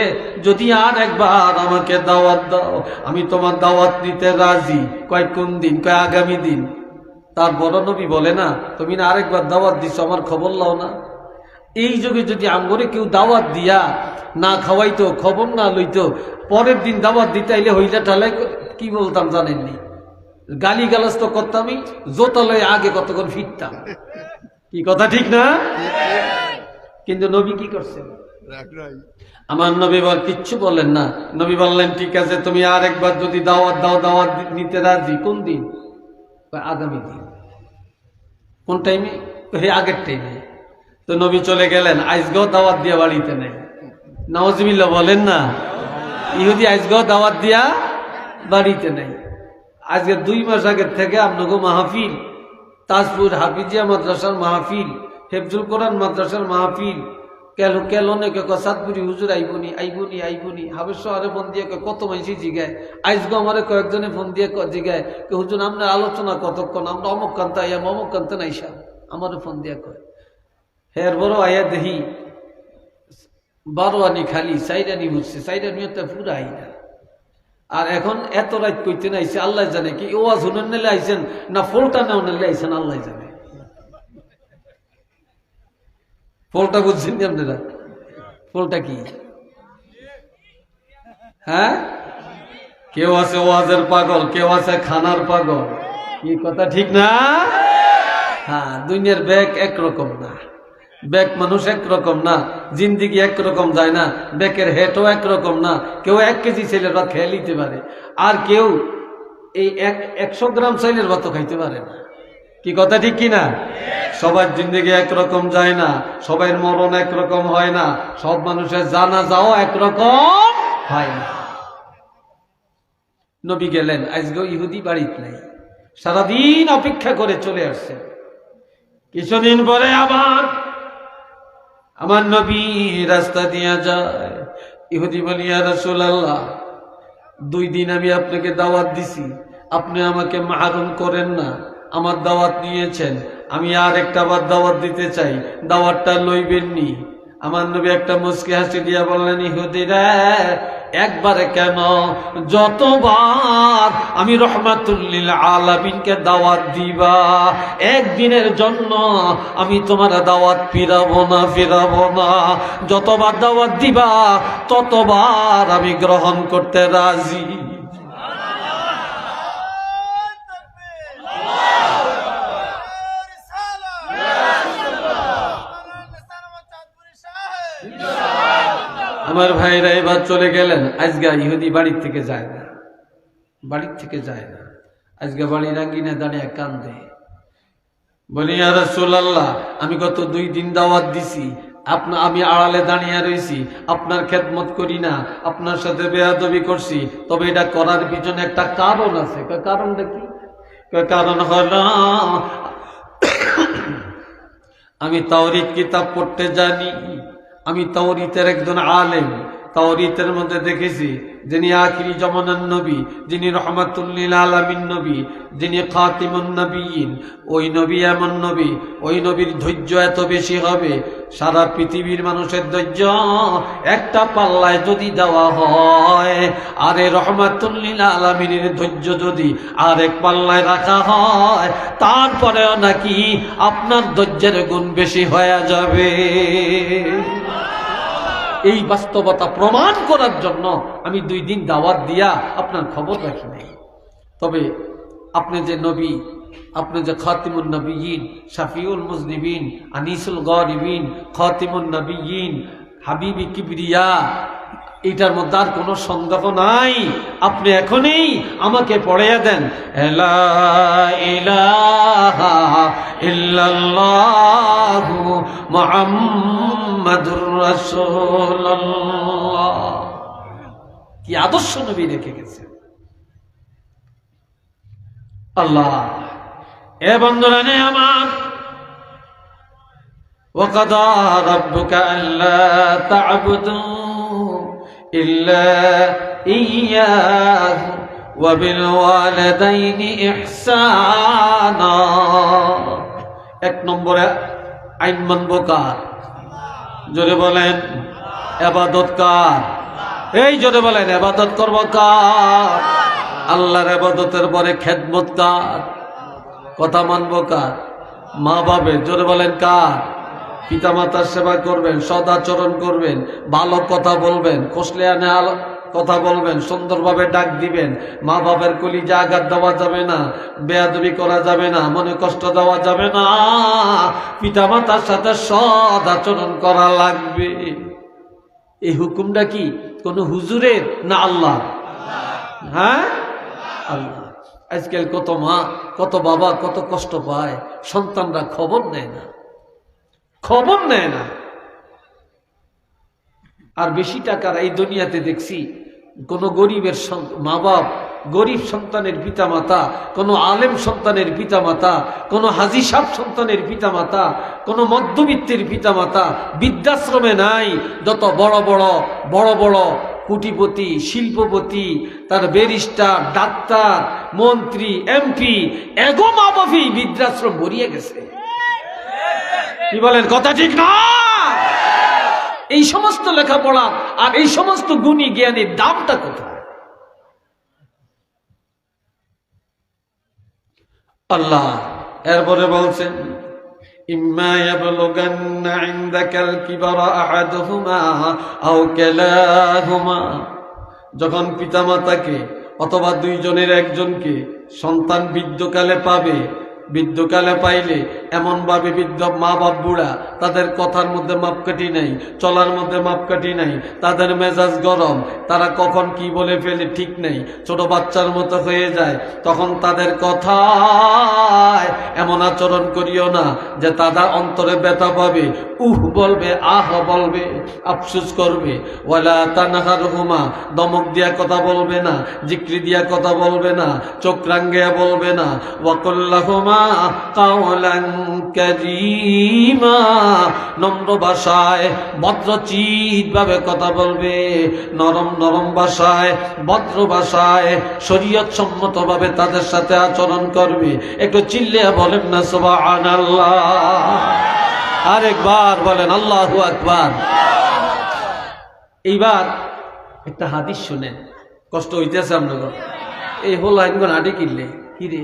যদি আর একবার আমাকে দাওয়াত দাও আমি তোমার দাওয়াত নিতে রাজি। কয় কোন দিন? কয় আগামী দিন। তার বড় নবী বলে না তুমি না আরেকবার দাওয়াত দিছো, আমার খবর লাও না। এই যুগে যদি আমগরে কেউ দাওয়াত দিয়া না খাওয়াইতো, খবর না লইতো, পরের দিন দাওয়াত দিতে আইলে হইলে ঠালে কি বলতাম জানেননি? গালি গালাজ তো করতামই, জোতালয়ে আগে কতক্ষণ ফিরতাম। কি কথা ঠিক না? কিন্তু নবী কি করছেন? আমার নবী বল কিচ্ছু বলেন না। নবী বললেন ঠিক আছে তুমি আর একবার যদি দাওয়াত দাও, দাওয়াত নিতে রাজি। কোন দিন? আগামী দিন। কোন টাইমে? আগের টাইমে। তো নবী চলে গেলেন, আজকেও দাওয়াত দিয়া বাড়িতে নেই। নাউজুবিল্লাহ বলেন না। ইহুদি আজকেও দাওয়াত দিয়া বাড়িতে নেই। আজকে 2 মাস আগের থেকে আপনাকে মাহফিল, তাজপুর হাফিজিয়া মাদ্রাসার মাহফিল, হেফজুল কোরআন মাদ্রাসার মাহফিল, সাতপুরি হুজুর আইবনি আইবনি আইবনি। হাবের শহরে ফোন দিয়ে কত মানুষই জিগায়। আজকে আমার কয়েকজনে ফোন দিয়ে জিগায় হুজুর আপনার আলোচনা কতক্ষণ, আমরা অমুক কান্তা আইয়াম, অমুক কান্তা নাইসা। আমার ফোন দিয়ে কয় হের বড় আয়া দেখি 12 আনি খালি 4 আনি বুঝছে, 4 আনি পুরা আইনা। আর এখন এত রাত কইতে নাইছে আল্লাহ জানে। কি ওয়াজ হুনেন নিলে আইছেন না ফোলটা নেও নিলে আইছেন আল্লাহ জানে। ফলটা বুঝছেন নি আপনারা? ফলটা কি? হ্যাঁ, কেউ আছে ওয়াজের পাগল, কেউ আছে খানার পাগল। কি কথা ঠিক না? হ্যাঁ, দুনিয়ার ব্যাগ একরকম না, ব্যাগ মানুষ একরকম না, জিন্দিগি একরকম যায় না, ব্যাগের হেটও একরকম না। কেউ 1 কেজি ছেলের ভাত খেয়ে নিতে পারে, আর কেউ এই 100 গ্রাম চাইলের ভাত খাইতে পারে না। কি কথা ঠিক কিনা? সবার জিন্দিগি একরকম যায় না, সবার মরণ একরকম হয় না, সব মানুষের জানাজাও একরকম হয় না। নবী গেলেন, আজকেও ইহুদি বাড়িতে নাই, সারাদিন অপেক্ষা করে চলে আসছে। কিছুদিন পরে আবার আমার নবী রাস্তা দিয়ে যায়। ইহুদি বলি, ইয়া রাসূলুল্লাহ, 2 দিন আমি আপনাকে দাওয়াত দিছি, আপনি আমাকে মাহরুম করেন না। আমার দাওয়াত নিয়েছেন, আমি আর একটা বার দাওয়াত দিতে চাই, দাওয়াতটা লইবেননি? আমার নবী একটা মুচকি হাসি দিয়া বললেন, ইহুদিরা, একবারে কেন, যতবার আমি রহমাতুল লিল আলামিনকে দাওয়াত দিবা, একদিনের জন্য আমি তোমার দাওয়াত ফিরাবো না। যতবার দাওয়াত দিবা ততবার আমি গ্রহণ করতে রাজি। আমার ভাইরা এবার চলে গেলেন। আজকে ইহুদি বাড়ির থেকে যায় না, আজকে বাড়ির আঙ্গিনে দাঁড়িয়ে কান্দে। বলি, ইয়া রাসূলুল্লাহ, আমি গত 2 দিন দাওয়াত দিছি, আমি আড়ালে দাঁড়িয়ে রয়েছি, আপনার খেদমত করি না, আপনার সাথে বেয়াদবি করছি, তবে এটা করার পিছনে একটা কারণ আছে। কারণটা কি? কারণ হলো আমি তাওরীত কিতাব পড়তে জানি, আমি তাওরীতের একজন আলেম। তাওরীতের মধ্যে দেখেছি যিনি আখিরি জামানার নবী, যিনি রহমাতুল লিল আলামিন নবী, যিনি খাতিমুন নবিয়্যিন, ওই নবী এমন নবী, ওই নবীর ধৈর্য এত বেশি হবে, সারা পৃথিবীর মানুষের ধৈর্য একটা পাল্লায় যদি দেওয়া হয়, আর এই রহমাতুল লিল আলামিনের ধৈর্য যদি আরেক পাল্লায় রাখা হয়, তারপরেও নাকি আপনার ধৈর্যের গুণ বেশি হয়ে যাবে। এই বাস্তবতা প্রমাণ করার জন্য আমি 2 দিন দাওয়াত দিয়া আপনার খবর রাখি নাই। তবে আপনি যে নবী, আপনি যে খাতিমুন নবিয়্যিন, শাফিউল মুজনিবিন, আনিসুল গারিবিন, খাতিমুন নবিয়্যিন, হাবিবি কিবরিয়া, এটার মধ্যে আর কোনো সন্দেহ নাই। আপনি এখনই আমাকে পড়িয়ে দেন, লা ইলাহা ইল্লাল্লাহু মুহাম্মাদুর রাসূলুল্লাহ। কি আদর্শ নবী রেখে গেছে আল্লাহ। এ বন্ধুরা নে আমার, ওয়াকাদা রাব্বুকা আল্লা তা'বুদু ইল্লা ইয়্যাহু ওয়া বিল ওয়ালিদাইনি ইহসানা। 1 নম্বরে আইন মানব কার? জোরে বলেন, ইবাদত কার? এই জোরে বলেন, ইবাদত করব কার? আল্লাহর ইবাদতের পরে খেদমত কার? কথা মানব কার? মা বাবার। জোরে বলেন কার? পিতা মাতার সেবা করবেন, সদাচরণ করবেন, ভালো কথা বলবেন, কোসলিয়ানে কথা বলবেন, সুন্দরভাবে ডাক দিবেন। মা বাবার কলিজা আঘাত দেওয়া যাবে না, বেয়াদবি করা যাবে না, মনে কষ্ট দেওয়া যাবে না, পিতা মাতার সাথে সদাচরণ করা লাগবে। এই হুকুমটা কি কোন হুজুরের না আল্লাহ? হ্যাঁ, আল্লাহ। আজকাল কত মা, কত বাবা কত কষ্ট পায়, সন্তানরা খবর নেয় না। আর বেশি টাকার এই দুনিয়াতে দেখছি কোন গরিবের মা বাপ, গরিব সন্তানের পিতা মাতা, কোন আলেম সন্তানের পিতা মাতা, কোন হাজী সাহেব সন্তানের পিতা মাতা, কোন মধ্যবিত্তের পিতা মাতা বৃদ্ধাশ্রমে নাই। যত বড় বড় কোটিপতি, শিল্পপতি, তার ব্যারিস্টার, ডাক্তার, মন্ত্রী, এমপি, এগো মা বাপি বৃদ্ধাশ্রম ভরিয়ে গেছে। কি বলেন, কথা ঠিক না? এই সমস্ত লেখাপড়া আর এই সমস্ত গুণী জ্ঞানের দামটা কোথায়? আল্লাহ এরপরে বলছেন, ইম্মা ইয়াবলুগান্না ইনদাকাল কিবারা আহাদুহুমা আও কিলাহুমা। যখন পিতামাতাকে অথবা 2 জনের একজনকে সন্তান বৃদ্ধকালে পাবে, বৃদ্ধকালে পাইলে এমনভাবে বৃদ্ধ মা বাপ বুড়া, তাদের কথার মধ্যে মাপকাঠি নাই, চলার মধ্যে মাপকাঠি নাই, তাদের মেজাজ গরম, তারা কখন কি বলে ফেলে ঠিক নেই, ছোট বাচ্চার মতো হয়ে যায়। তখন তাদের কথায় এমন আচরণ করিও না যে তাদের অন্তরে ব্যথা পাবে, বলবে, আহ বলবে, আফসোস করবে। ওয়ালা তানহারহুমা, দমক দিয়া কথা বলবে না, জিক্রি দিয়া কথা বলবে না, চোখ রাঙ্গিয়া বলবে না। ওয়াকুল্লাহুমা কাওলান কারীমা, নম্র ভাষায় ভদ্রচিত ভাবে কথা বলবে, নরম নরম ভাষায়, ভদ্র ভাষায়, শরীয়ত সম্মত ভাবে তাদের সাথে আচরণ করবে। একটু চিল্লিয়া বলেন না সুবহানাল্লাহ। আরেকবার বলেন আল্লাহু আকবার। এইবার একটা হাদিস শুনেন, কষ্ট হইতেছে আপনাদের। এই হল আইনগণ আডি কিনলে কি রে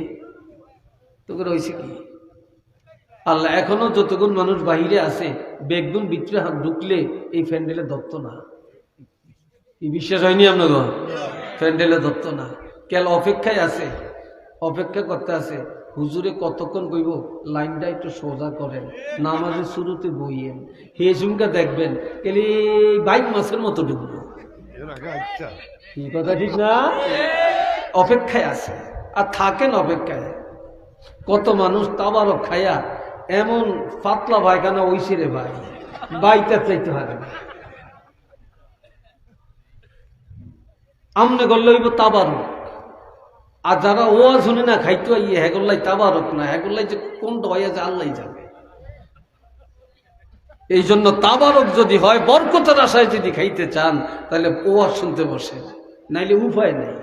তোকে হয়েছে কি? আল্লাহ, এখনো যতগুণ মানুষ বাহিরে আছে, বেগুন ভিতরে হাত ঢুকলে এই ফ্যান্ডেলে ধরত না। কি বিশ্বাস হয়নি আপনাদের? ফ্যান্ডেলে ধরত না। কেল অপেক্ষায় আছে, অপেক্ষা করতে আছে। হুজুরে কতক্ষণ কইব, লাইনটা একটু সোজা করেন, নামাজের শুরুতে বইয়েন, হে ঝুমকা দেখবেন কেলে 22 মাসের মতো ঢুকবো। কি কথা ঠিক না? অপেক্ষায় আছে আর থাকেন অপেক্ষায়। কত মানুষ তাবারক খায়া এমন পাতলা পায়খানা ওইসে রে ভাই, বাইতে চাইতে পারে না। আমনে করলে হইব তাবারক, আর যারা ওয়াজ শুনে না খাইতে আইয়ে হেগোল্লাই তাবারক না, হেগোল্লাই যে কোনটা হইয়া যে আল্লাহ যাবে। এই জন্য তাবারক যদি হয়, বরকতের আশায় যদি খাইতে চান, তাহলে ওয়াজ শুনতে বসে, নাইলে উপায় নেই।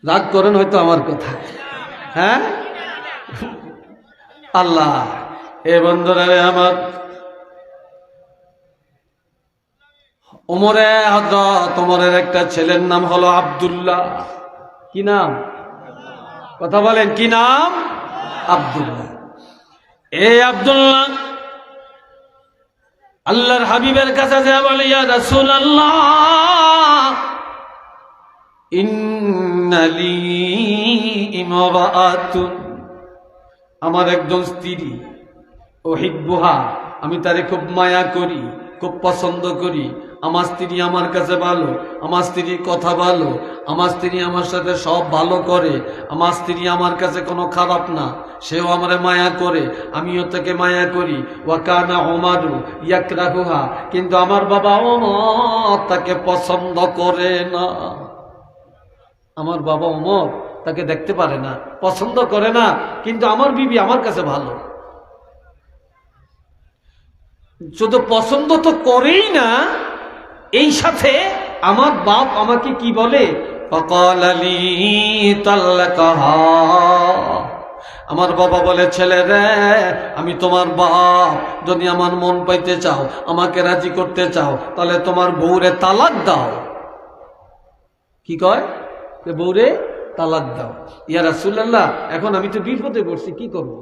রাগ করেন হয়তো আমার কথা, হ্যাঁ? আল্লাহ, এ বন্ধুরা আমার, ওমরে হযরত ওমরের একটা ছেলের নাম হলো আব্দুল্লাহ। কি নাম? কথা বলেন, কি নাম? আব্দুল্লাহ। এই আব্দুল্লাহ আল্লাহর হাবিবের কাছে যা বলে, ইয়া রাসূলুল্লাহ, ইন্নালি ইমরাআতুন, আমার একজন স্ত্রী, উহিব্বুহা, আমি তারে খুব মায়া করি, খুব পছন্দ করি। আমার স্ত্রী আমার কাছে ভালো, আমার স্ত্রীর কথা ভালো, আমার স্ত্রী আমার সাথে সব ভালো করে, আমার স্ত্রী আমার কাছে কোনো খারাপ না, সেও আমারে মায়া করে, আমিও তাকে মায়া করি। ওয়া কানা উমারু ইয়াকরাহুহা, কিন্তু আমার বাবা ওমর তাকে পছন্দ করে না। আমার বাবা ওমর তাকে দেখতে পারে না, পছন্দ করে না, কিন্তু আমার বিবি আমার কাছে ভালো। শুধু পছন্দ তো করেই না, এই সাথে আমার বাপ আমাকে কি বলে, ফাকালালি তাল্লাকাহা, আমার বাবা বলে, ছেলে রে, আমি তোমার বাপ, যদি আমার মন পাইতে চাও, আমাকে রাজি করতে চাও, তাহলে তোমার বউরে তালাক দাও। কি কয়? বউরে তালাক দাও। ইয়া রাসূলুল্লাহ, এখন আমি তো বিপদে পড়ছি, কি করব?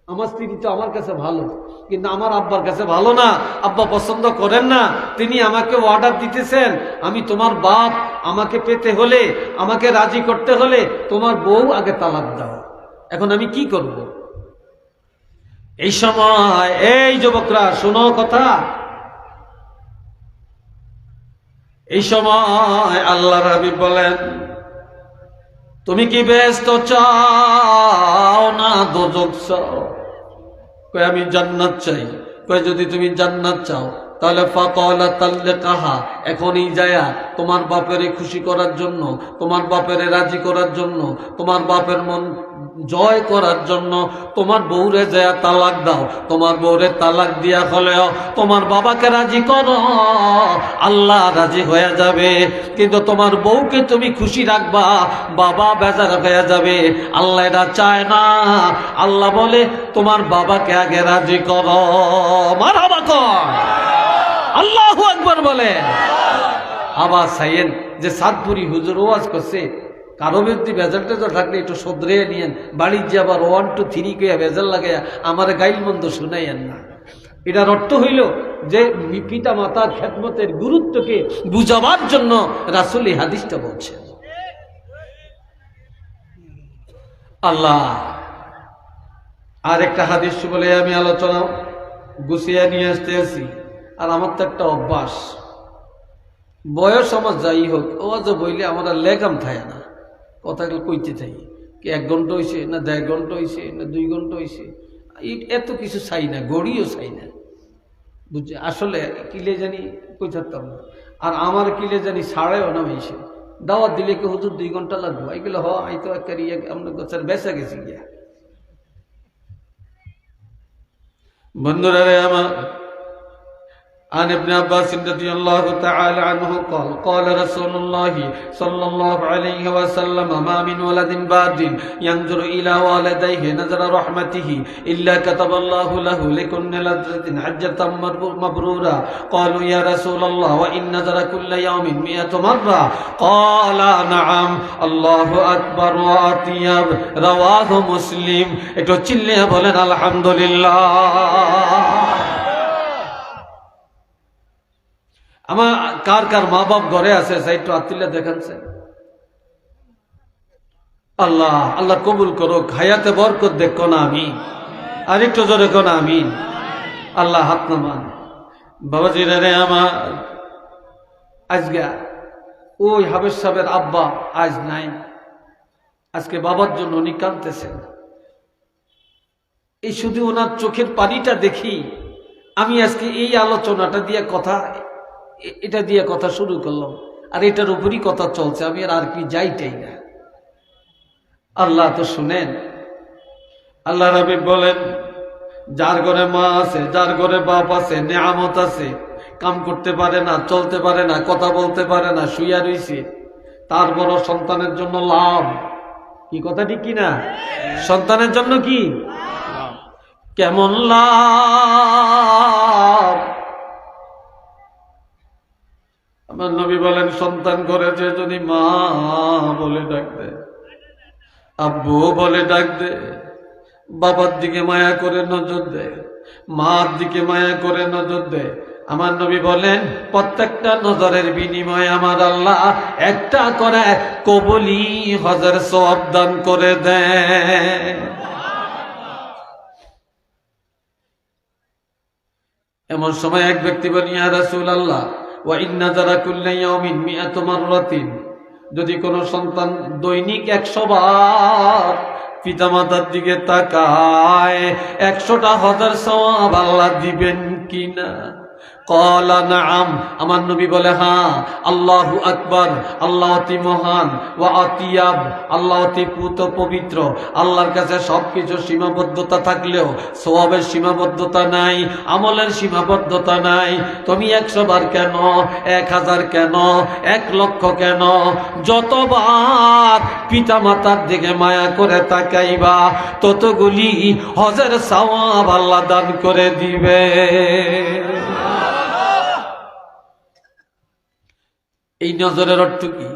আমার স্ত্রী তো আমার কাছে ভালো, কিন্তু আমার আব্বার কাছে ভালো না, আব্বা পছন্দ করেন না। তিনি আমাকে অর্ডার দিতেছেন, আমি তোমার বাপ, আমাকে পেতে হলে, আমাকে রাজি করতে হলে তোমার বউ আগে তালাক দাও। এখন আমি কি করব? এই সময় এই যুবকরা শোনো কথা, এই সময় আল্লাহর হাবিব বলেন, তুমি কি বেহেশত চাও না দোজখ চাও? কই আমি জান্নাত চাই। কই যদি তুমি জান্নাত চাও, তাহলে ফাকালা তাল্লাকাহা, এখনই যায়া তোমার বাপেরে খুশি করার জন্য, তোমার বাপেরে রাজি করার জন্য, তোমার বাপের মন জয় করার জন্য তোমার বউরে যায়া তালাক দাও। তোমার বউরে তালাক দিয়া হলেও তোমার বাবাকে রাজি করো, আল্লাহ রাজি হয়ে যাবে। কিন্তু তোমার বউকে তুমি খুশি রাখবা, বাবা বেজার হয়ে যাবে, আল্লাহ এটা চায় না। আল্লাহ বলে, তোমার বাবাকে আগে রাজি করো। মারহাবা কর, আল্লাহু আকবার বলে। আবার সাইয়েন যে সাতপুরি হুজুর ওয়াজ করছে, কারো ব্যক্তি বেজাল টেজাল থাকলে একটু সদরে নিয়েন, বাড়ির যে আবার 1 2 3 কইয়া বেজাল লাগাইয়া আমার গাইল মন্দ শুনাইয়েন না। এটার অর্থ হইল যে পিতা মাতার খেদমতের গুরুত্বকে বুঝাবার জন্য রাসূল এই হাদিসটা বলছেন। আল্লাহ আর একটা হাদিস বলে আমি আলোচনা গুছিয়ে নিয়ে আসতে আছি। আর আমার তো একটা অভ্যাস, বয়স আমার যাই হোক, ও যে বইলে আমার আর লেগাম থাকে না, কথাগুলো কইতে থাকি। কি 1 ঘন্টা হয়েছে না 1.5 ঘন্টা হয়েছে না 2 ঘন্টা হয়েছে, এত কিছু চাই না, গড়িও চাই না, বুঝছি আসলে কিলে জানি কই থাকতাম না। আর আমার কিলে জানি ছাড়েও না হয়েছে, দাওয়াত দিলে কি হুজুর 2 ঘন্টা লাগবো, এইগুলো হ আই তো একটা আমরা গোছার বেসা গেছি গিয়া। বন্ধুরা রে আমার, عن ابن عباس رضي الله تعالى عنه قال قال رسول الله صلى الله عليه وسلم ما من ولد باد ينظر إلى والديه نظر رحمته إلا كتب الله له لكل لذة حجة مبرورة. قالوا يا رسول الله وإن نظر كل يوم 100 مرة. قال نعم. الله أكبر وأطيب. رواه مسلم. একটু চিল্লিয়ে বলেন আলহামদুলিল্লাহ। আমার কার কার মা বাপ ঘরে আছে একটু আত্মীয় দেখাচ্ছে। আল্লাহ আল্লাহ কবুল করো, হায়াতে বরকত দেখো না আমি, আর একটু জোরে কোন আমি। আল্লাহ হাত নামান। বাবাজিরা রে আমার, আজকে ওই হাবেজ সাহেবের আব্বা আজ নাই, আজকে বাবার জন্য উনি কাঁদতেছেন। এই শুধু ওনার চোখের পানিটা দেখি আমি আজকে এই আলোচনাটা দিয়ে এটা দিয়ে কথা শুরু করলাম, আর এটার উপরই কথা চলছে, আমি আর কি যাইটাই না। আল্লাহ তো শুনেন, আল্লাহ রাবী বলেন যার ঘরে মা আছে, যার ঘরে বাপ আছে, নেয়ামত আছে, কাম করতে পারে না, চলতে পারে না, কথা বলতে পারে না, শুইয়া রইছে, তারপরও সন্তানের জন্য লাভ। কি কথা ঠিক কিনা? সন্তানের জন্য কি কেমন লাভ? আমার নবী বলেন সন্তান করেছে যদি মা বলে ডাক দে, আব্বু বলে ডাক দে, বাবার দিকে মায়া করে নজর দে, মার দিকে মায়া করে নজর দে। আমার নবী বলেন প্রত্যেকটা নজরের বিনিময়ে আমার আল্লাহ একটা করে কবুলি হজের সওয়াব দান করে দেয়। এমন সময় এক ব্যক্তি বলেন ইয়া রাসূলুল্লাহ ওয়া ইন্না যারা কুল্লা ইয়াউমিন 100 মাররাতিন, যদি কোনো সন্তান দৈনিক 100 বার পিতামাতার দিকে তাকায় 100টা হজের সওয়াব আল্লাহ দিবেন কিনা? ক্বালা নাআম। আমার নবী বলে হ্যাঁ। আল্লাহু আকবার, আল্লাহ অতি মহান, ওয়া আতিয়াব, আল্লাহ অতি পবিত্র। আল্লাহর কাছে সবকিছু সীমাবদ্ধতা থাকলেও সওয়াবের সীমাবদ্ধতা নাই, আমলের সীমাবদ্ধতা নাই। তুমি 100 বার কেন, 1000 কেন, 1 লক্ষ কেন, যতবার পিতা মাতার দিকে মায়া করে তাকাইবা ততগুলি হজের সওয়াব আল্লাহ দান করে দিবে। এই নজরের অর্থ কি?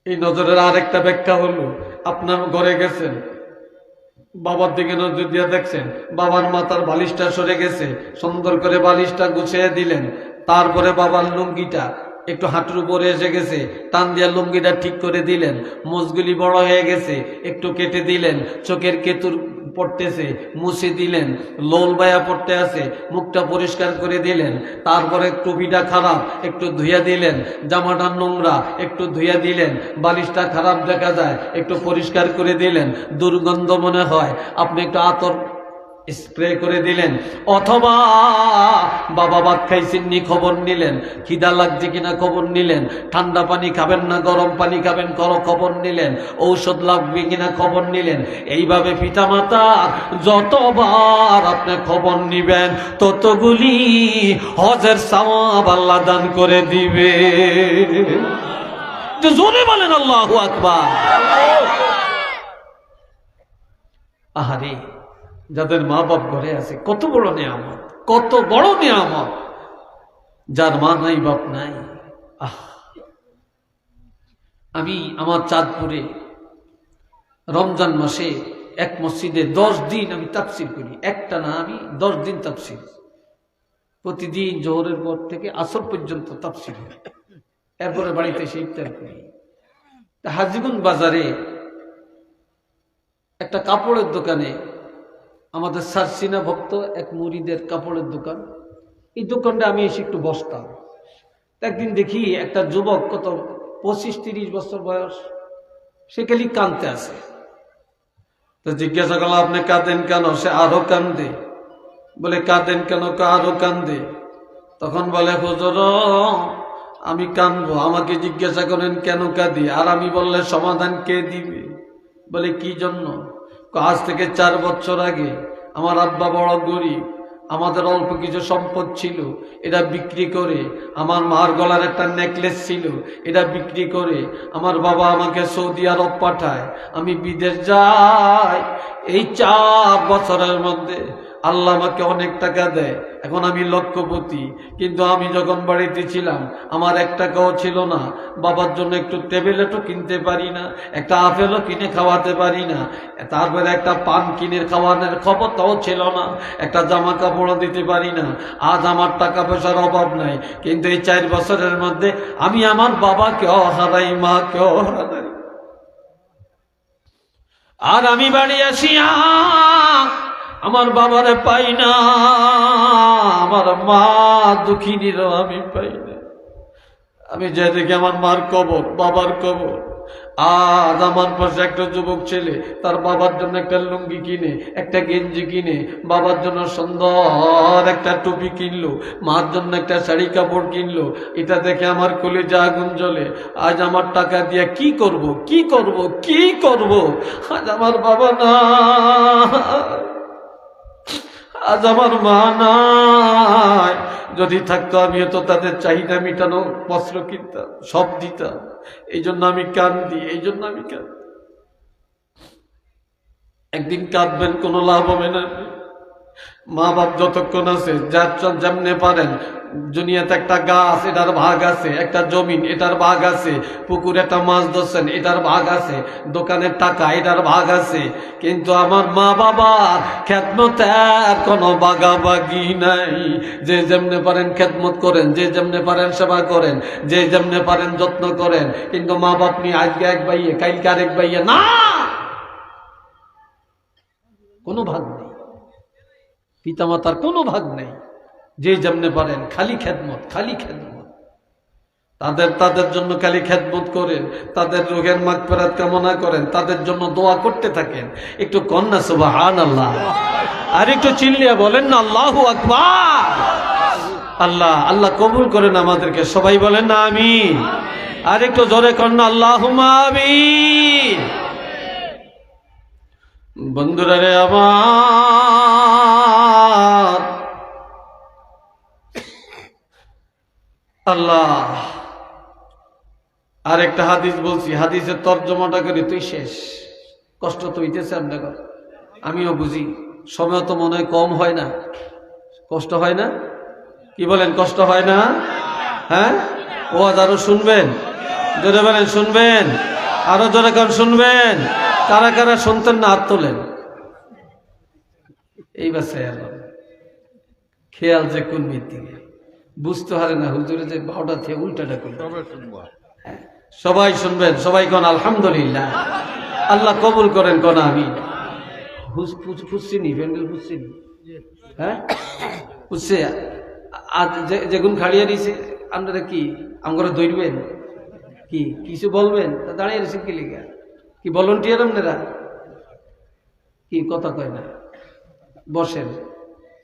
এই নজরের আরেকটা ব্যাখ্যা হলো, আপনার ঘরে গেছেন, বাবার দিকে নজর দিয়ে দেখছেন বাবার মাথার বালিশটা সরে গেছে, সুন্দর করে বালিশটা গুছিয়ে দিলেন, তারপরে বাবার লুঙ্গিটা একটু হাঁটুর উপরে এসে গেছে, টান দিয়া লুঙ্গিটা ঠিক করে দিলেন, মোজগুলি বড় হয়ে গেছে একটু কেটে দিলেন, চোখের কেতুর পড়তেছে মুছে দিলেন, লোল বায়া পড়তে আছে মুখটা পরিষ্কার করে দিলেন, তারপরে টুপিটা খারাপ একটু ধুইয়া দিলেন, জামাটা নোংরা একটু ধুইয়া দিলেন, বালিশটা খারাপ দেখা যায় একটু পরিষ্কার করে দিলেন, দুর্গন্ধ মনে হয় আপনি একটু আতর স্প্রে করে দিলেন, অথবা বাবা ভাত খাইছেননি খবর নিলেন, খিদা লাগছে কিনা খবর নিলেন, ঠান্ডা পানি খাবেন না গরম পানি খাবেন খবর নিলেন, ঔষধ লাগবে কিনা খবর নিলেন। এইভাবে পিতামাতা যতবার আপনি খবর নিবেন ততগুলি হজের সওয়াব আল্লাহ দান করে দিবে। জোরে বলেন আল্লাহু আকবার। আহারে, যাদের মা বাপ ঘরে আছে কত বড় নিয়ামত, কত বড় নিয়ামত। যার মা নাই বাপ নাই, আমি আমার চাঁদপুরে রমজান মাসে এক মসজিদে 10 দিন আমি তাফসীর করি, একটা না আমি 10 দিন তাফসীর, প্রতিদিন জোহরের পর থেকে আসর পর্যন্ত তাফসীর, এরপরে বাড়িতে এসে ইফতার করি। হাজীগঞ্জ বাজারে একটা কাপড়ের দোকানে, আমাদের সারসিনা ভক্ত এক মুরিদের কাপড়ের দোকান, এই দোকানটা আমি এসে একটু বসতাম। একদিন দেখি একটা যুবক, কত 25-30 বছর বয়স, সে খালি কাঁদতে আসে। তো জিজ্ঞাসা করলাম, আপনি কাঁদেন কেন? সে আরো কান্দে। বলে কাঁদেন কেন? আরো কান্দে। তখন বলে, হুজুর আমি কাঁদবো, আমাকে জিজ্ঞাসা করেন কেন কাঁদি, আর আমি বললে সমাধান কে দিবে? বলে কি জন্য? আজ থেকে 4 বছর আগে আমার আব্বা বড় গরিব, আমাদের অল্প কিছু সম্পদ ছিল, এটা বিক্রি করে, আমার মার গলার একটা নেকলেস ছিল, এটা বিক্রি করে আমার বাবা আমাকে সৌদি আরব পাঠায়, আমি বিদেশ যাই। এই 4 বছরের মধ্যে আল্লাহ আমাকে অনেক টাকা দেয়, এখন আমি লক্ষপতি। কিন্তু আমি যখন বাড়িতে ছিলাম আমার 1 টাকাও ছিল না। বাবার জন্য একটু ট্যাবলেটও কিনতে পারি না, একটা আপেলও কিনে খাওয়াতে পারি না, তারপরে একটা পান কিনে খাওয়ানোর ক্ষমতাও ছিল না, একটা জামা কাপড়ও দিতে পারি না। আজ আমার টাকা পয়সার অভাব নাই, কিন্তু এই 4 বছরের মধ্যে আমি আমার বাবাকেও হারাই, মাকেও হারাই। আর আমি বাড়ি আসিয়া আমার বাবারে পাই না, আমার মা দুঃখিনীরও আমি পাই না। আমি যে দেখি আমার মার কবর, বাবার কবর। আজ আমার পাশে একটা যুবক ছেলে তার বাবার জন্য একটা লুঙ্গি কিনে, একটা গেঞ্জি কিনে, বাবার জন্য সুন্দর একটা টুপি কিনলো, মার জন্য একটা শাড়ি কাপড় কিনলো। এটা দেখে আমার কলিজা আগুন জ্বলে। আজ আমার টাকা দিয়ে কি করব, কি করব, কি করব? আজ আমার বাবা না, আজ আমার মা নাই। যদি থাকতো আমিও তো তাদের চাহিদা মিটানো বস্ত্র কিনতাম, সব দিতাম। এই জন্য আমি কাঁদি, এই জন্য আমি কাঁদি। একদিন কাঁদবেন, কোনো লাভ হবে না। মা বাপ যতক্ষণ আছে, যার যেমনে পারেন, দুনিয়াতে একটা গাছ, এটার ভাগ আছে, একটা জমিন, এটার ভাগ আছে, পুকুরে একটা মাছ ধরছেন, এটার ভাগ আছে, দোকানের টাকা, এটার ভাগ আছে। কিন্তু আমার মা বাবার খেদমতের কোনো বাগাবাগি নাই। যে যেমনে পারেন খেদমত করেন, যে যেমনে পারেন সেবা করেন, যে যেমনে পারেন যত্ন করেন, কিন্তু মা বাপ নিয়ে আজকে এক বাইয়ে, কালকে আরেক বাইয়ে, না, কোনো ভাগ নেই। পিতামাতার কোনো ভাগ নেই। যে যেমনে পারেন খালি খেদমত, খালি খেদমত। তাদের জন্য খালি খেদমত করেন, তাদের রোগের মাগফিরাত কামনা করেন, তাদের জন্য দোয়া করতে থাকেন। একটু কন্যা সুবহানাল্লাহ, আর একটু চিল্লিয়ে বলেন না আল্লাহু আকবার। আল্লাহ আল্লাহ কবুল করেন আমাদেরকে, সবাই বলেন না আমিন। আর একটু জোরে কন্যা আল্লাহুম্মা আমিন। বন্ধুরা রে আমার, আল্লাহ আর একটা হাদিস বলছি, হাদিসের তর্জমাটা করি, তুই শেষ। কষ্ট তো হইতেছে আপনাকে, আমিও বুঝি। সময় তো মনে হয় কম হয় না, কষ্ট হয় না? কি বলেন, কষ্ট হয় না? হ্যাঁ, ওয়াজ আরো শুনবেন? জোরে বলেন শুনবেন, আরো জোরে কারণ শুনবেন। কারা কারা শুনতেন না হাত তোলেন। এই বাসায় খেয়াল যে কোন দিকে বুঝতে পারে না, হুজুরে যে 12টা থেকে উল্টাটা করবে। সবাই শুনবেন, সবাই কোন আলহামদুলিল্লাহ। আল্লাহ কবুল করেন কোন আমি খুঁজছিনি, প্যান্ডেল খুঁজছিনি। হ্যাঁ বুঝছে, আজ যেগুন খাড়িয়ে দিয়েছে আপনারা কি আমরা ধরবেন? কি কিছু বলবেন? দাঁড়িয়ে রয়েছেন কি লিখা? কি ভলান্টিয়ার আপনারা? কি কথা কয় না? বসেন,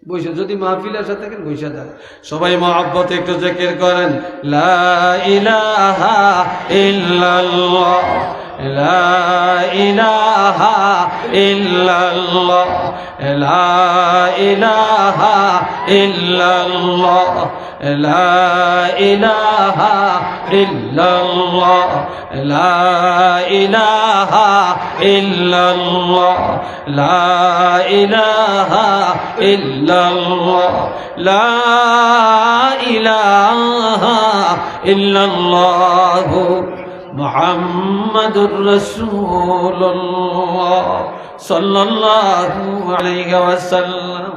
বসে যদি মাহফিলের সাথে থাকেন বসে যান। সবাই মহব্বতে একটু জিকির করেন, লা ইলাহা ইল্লাল্লাহ, লা ইলাহা ইল্লাল্লাহ, লা ইলাহা ইল্লাল্লাহ, লা ইলাহা ইল্লাল্লাহ, লা ইলাহা ইল্লাল্লাহ, লা ইলাহা ইল্লাল্লাহ, লা ইলাহা ইল্লাল্লাহ মুহাম্মাদুর রাসূলুল্লাহ সাল্লাল্লাহু আলাইহি ওয়াসাল্লাম।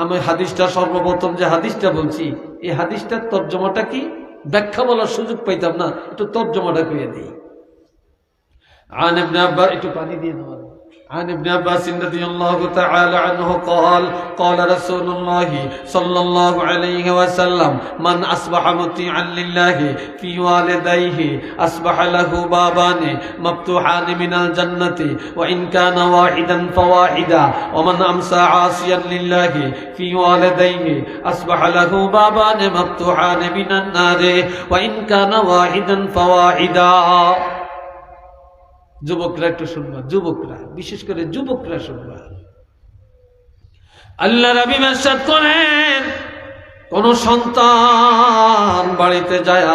আমি হাদিসটা সর্বপ্রথম যে হাদিসটা বলছি, এই হাদিসটার তর্জমাটা কি, ব্যাখ্যা বলার সুযোগ পাইতাম না, একটু তর্জমাটা কইয়ে দিই। আন ইবনে আব্বাস, একটু পানি দিয়ে দেওয়া। عن ابن عباس رضي الله تعالى عنه قال قال رسول الله صلى الله عليه وسلم من أصبح مطيعا لله في والديه أصبح له بابان مفتوحان من الجنة وإن كان واحدا فواحدا ومن أمسى عاصيا لله في والديه أصبح له بابان مفتوحان من النار وإن كان واحدا فواحدا যুবকরা একটু শুনবা, যুবকরা বিশেষ করে যুবকরা শুনবা। আল্লাহ রাবী মেরশাদ করেন, কোন সন্তান বাড়িতে যায়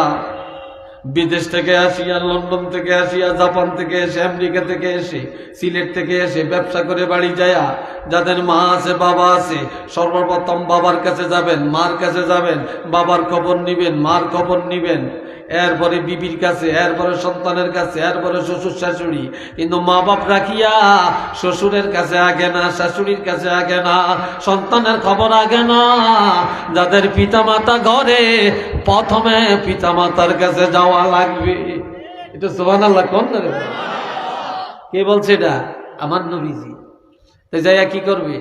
বিদেশ থেকে আসিয়া, লন্ডন থেকে আসিয়া, জাপান থেকে এসে, আমেরিকা থেকে এসে, সিলেট থেকে এসে ব্যবসা করে বাড়ি যায়, যাদের মা আছে বাবা আছে, সর্বপ্রথম বাবার কাছে যাবেন, মার কাছে যাবেন, বাবার খবর নিবেন, মার খবর নিবেন, এরপরে বিবির কাছে, এরপরে সন্তানের কাছে, এরপরে শ্বশুর শাশুড়ি। কিন্তু মা বাপ রাখিয়া শ্বশুরের কাছে আগে না, শাশুড়ির কাছে আগে না, সন্তানের খবর আগে না। যাদের পিতামাতা ঘরে, প্রথমে পিতামাতার কাছে যাওয়া লাগবে। এটা সুবহানাল্লাহ কোন রে? কে বলছে এটা? আমার নবীজি। তো যাইয়া কি করবে?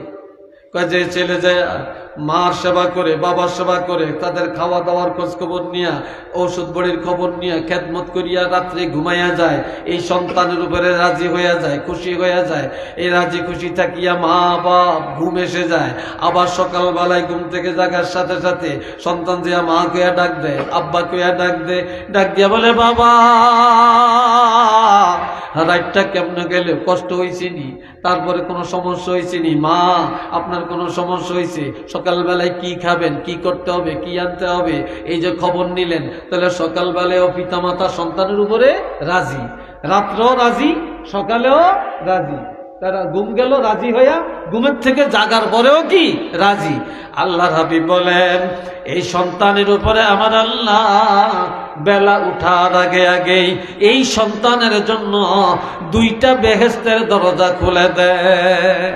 কয় যে ছেলে যায় মার সেবা করে, বাবার সেবা করে, তাদের খাওয়া দাওয়ার খোঁজ খবর নিয়া, ঔষধ বড়ির খবর নিয়া, খেদমত করিয়া রাত্রে ঘুমাইয়া যায়, এই সন্তানের উপরে রাজি হইয়া যায়, খুশি হইয়া যায়। এই রাজি খুশি থাকিয়া মা বাপ ঘুম এসে যায়। আবার সকালবেলায় ঘুম থেকে জাগার সাথে সাথে সন্তান দিয়া মা কইয়া ডাক দেয়, আব্বা কইয়া ডাক দেয়, ডাক দিয়া বলে বাবা রাতটা কেমনে গেলে, কষ্ট হয়েছে নি? তারপরে কোনো সমস্যা হয়েছে নি? মা আপনার কোনো সমস্যা হয়েছে? সকালবেলায় কি খাবেন, কি করতে হবে, কি আনতে হবে, এই যে খবর নিলেন। তাহলে সকালবেলায় পিতামাতা সন্তানের উপরে রাজি, রাত্রেও রাজি, সকালেও রাজি। তারা ঘুম গেল রাজি হইয়া, ঘুমের থেকে জাগার পরেও কি রাজি। আল্লাহর হাবিব বলেন, এই সন্তানের উপরে আমার আল্লাহ বেলা উঠার আগে আগেই এই সন্তানের জন্য 2টা বেহেশতের দরজা খুলে দেয়।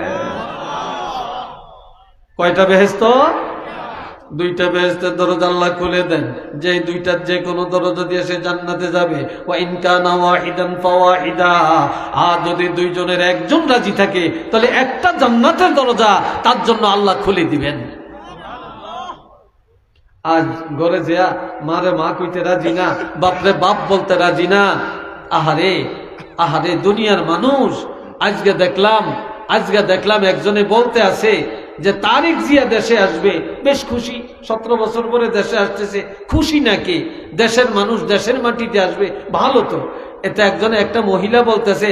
কয়টা বেহেশত? 2টা বেহেশতের দরজা আল্লাহ খুলে দেন। যে 2টার যে কোনো দরজা দিয়ে সে জান্নাতে যাবে। ওয়া ইন কানা ওয়াহিদান ফাওয়াহিদা, আর যদি 2 জনের একজন রাজি থাকে তাহলে একটা জান্নাতের দরজা তার জন্য আল্লাহ খুলে দিবেন। আজ ঘরে যেয়া মারে মা কইতে রাজি না, বাপরে বাপ বলতে রাজি না। আহারে আহারে দুনিয়ার মানুষ। আজকে দেখলাম একজনে বলতে আছে যে তারিক জিয়া দেশে আসবে, বেশ খুশি, 17 বছর পরে দেশে আসতেছে, খুশি নাকি? দেশের মানুষ দেশের মাটিতে আসবে, ভালো তো। এতে একটা মহিলা বলতেছে,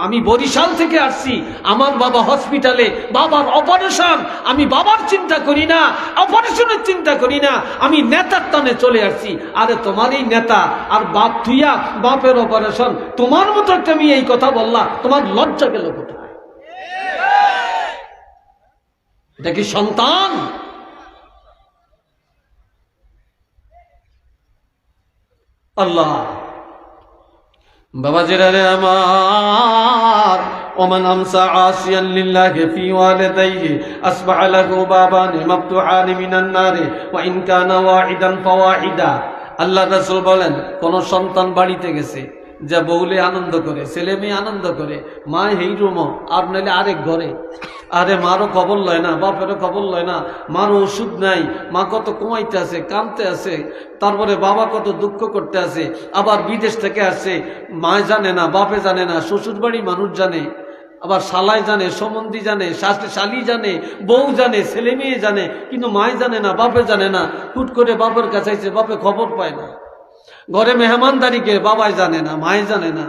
আমি বরিশাল থেকে আসছি, আমার বাবা হসপিটালে, বাবার অপারেশন, আমি বাবার চিন্তা করি না, অপারেশনের চিন্তা করি না, আমি নেতার টানে চলে আসছি। আরে তোমার এই নেতা আর বাপ থুইয়া বাপের অপারেশন, তোমার মতো একটা মেয়ে এই কথা বললা, তোমার লজ্জা গেল কোথায়? এটা কি সন্তান? আল্লাহ বাবাজিরা রে আমার, ওমান আমসা আসিয়ান লিল্লাহি ফি ওয়ালিদাইহি আসবাহা লাহু বাবানি মাফতুহানি মিনান নারি ওয়া ইন কানা ওয়াহিদান ফাওয়াহিদা। আল্লাহ রাসূল বলেন, কোন সন্তান বাড়িতে গেছে, যা বউলে আনন্দ করে, ছেলে মেয়ে আনন্দ করে, মা এই রুম আর নাইলে আরেক ঘরে, আরে মারও খবর লয় না, বাপেরও খবর লয় না, মারও ওষুধ নাই, মা কত কমাইতে আছে, কাঁদতে আছে, তারপরে বাবা কত দুঃখ করতে আছে, আবার বিদেশ থেকে আসছে, মা জানে না, বাপে জানে না, শ্বশুর বাড়ি মানুষ জানে, আবার শালাই জানে, সম্বন্ধী জানে, শালি জানে, বউ জানে, ছেলে মেয়ে জানে, কিন্তু মায় জানে না, বাপে জানে না। হুট করে বাপের কাছে আইছে, বাপে খবর পায় না। ঘরে মেহমানদারিকে বাবাই জানে না, মায় জানে না।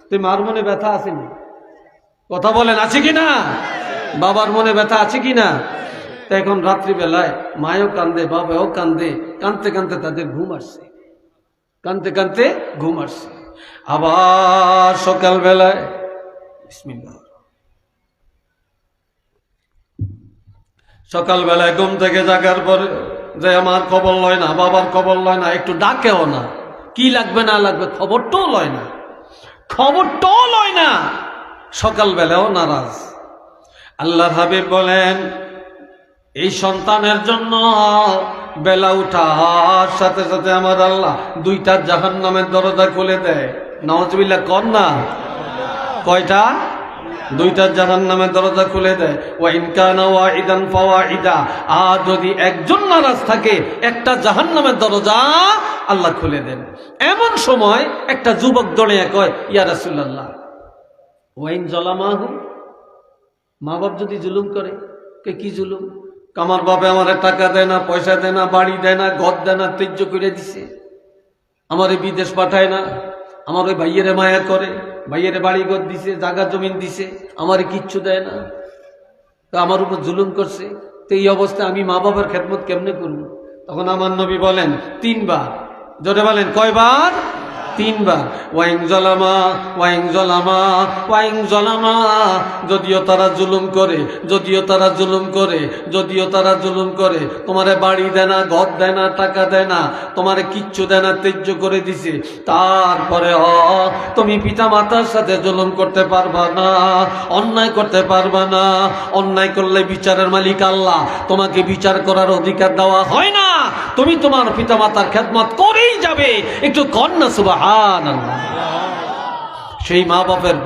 তুই মার মনে ব্যথা আসেনি? কথা বলেন, আছে কিনা? বাবার মনে ব্যথা আছে কিনা? তো এখন রাত্রিবেলায় মায়ও কান্দে, বাবাও কান্দে, কানতে কানতে তাদের ঘুম আসছে, কানতে কানতে ঘুম আসছে। আবার সকালবেলায় বিসমিল্লাহ, সকালবেলায় ঘুম থেকে জাগার পরে যে আমার খবর লয় না, বাবার খবর লয় না, একটু ডাকেও না, কি লাগবে না লাগবে খবরটাও লয় না, খবরটাও লয় না, সকালবেলাও নারাজ। আল্লাহর হাবিব বলেন, এই সন্তানের জন্য বেলা উঠার সাথে সাথে আমার আল্লাহ 2টা জাহান্নামের দরজা খুলে দেয়। নাউজুবিল্লাহ কর না? কয়টা? দুইটা জাহান্নামের দরজা খুলে দেয়। ওয়া ইন কানা ওয়াহিদান ফাওয়াহিদা, আর যদি একজন নারাজ থাকে একটা জাহান্নামের দরজা আল্লাহ খুলে দেন। এমন সময় একটা যুবক দৌড়ে কয়, ইয়া রাসূলুল্লাহ, ওয়া ইন যালামাহু, মা বাপ যদি জুলুম করে। কে কি জুলুম? আমার বাপে আমার টাকা দেয় না, পয়সা দেয় না, বাড়ি দেয় না, ঘর দেয় না, ত্যায্য করে দিছে, আমারে বিদেশ পাঠায় না, আমার ওই ভাইয়েরে মায়া করে, ভাইয়েরে বাড়ি ঘর দিছে, জায়গা জমিন দিছে, আমারে কিচ্ছু দেয় না, তো আমার উপর জুলুম করছে। তো এই অবস্থায় আমি মা বাবার খেদমত কেমনে করবো? তখন আমার নবী বলেন 3 বার, জোরে বলেন কয়বার? 3 বার। ওয়াইং জলামা ওয়াইং জলামা ওয়াইং জলামা, যদিও তারা জুলুম করে, যদিও তারা জুলুম করে, যদিও তারা জুলুম করে, তোমারে বাড়ি দেয় না, ঘর দেয় না, টাকা দেয় না, তোমারে কিচ্ছু দেয় না, ত্যায্য করে দিছে, তারপরে তুমি পিতা মাতার সাথে জুলুম করতে পারবা না, অন্যায় করতে পারবা না। অন্যায় করলে বিচারের মালিক আল্লাহ, তোমাকে বিচার করার অধিকার দেওয়া হয় না, তুমি তোমার পিতা মাতার খেদমত করেই যাবে। একটু কন্যা সুবহানাল্লাহ। সেই মা বাপের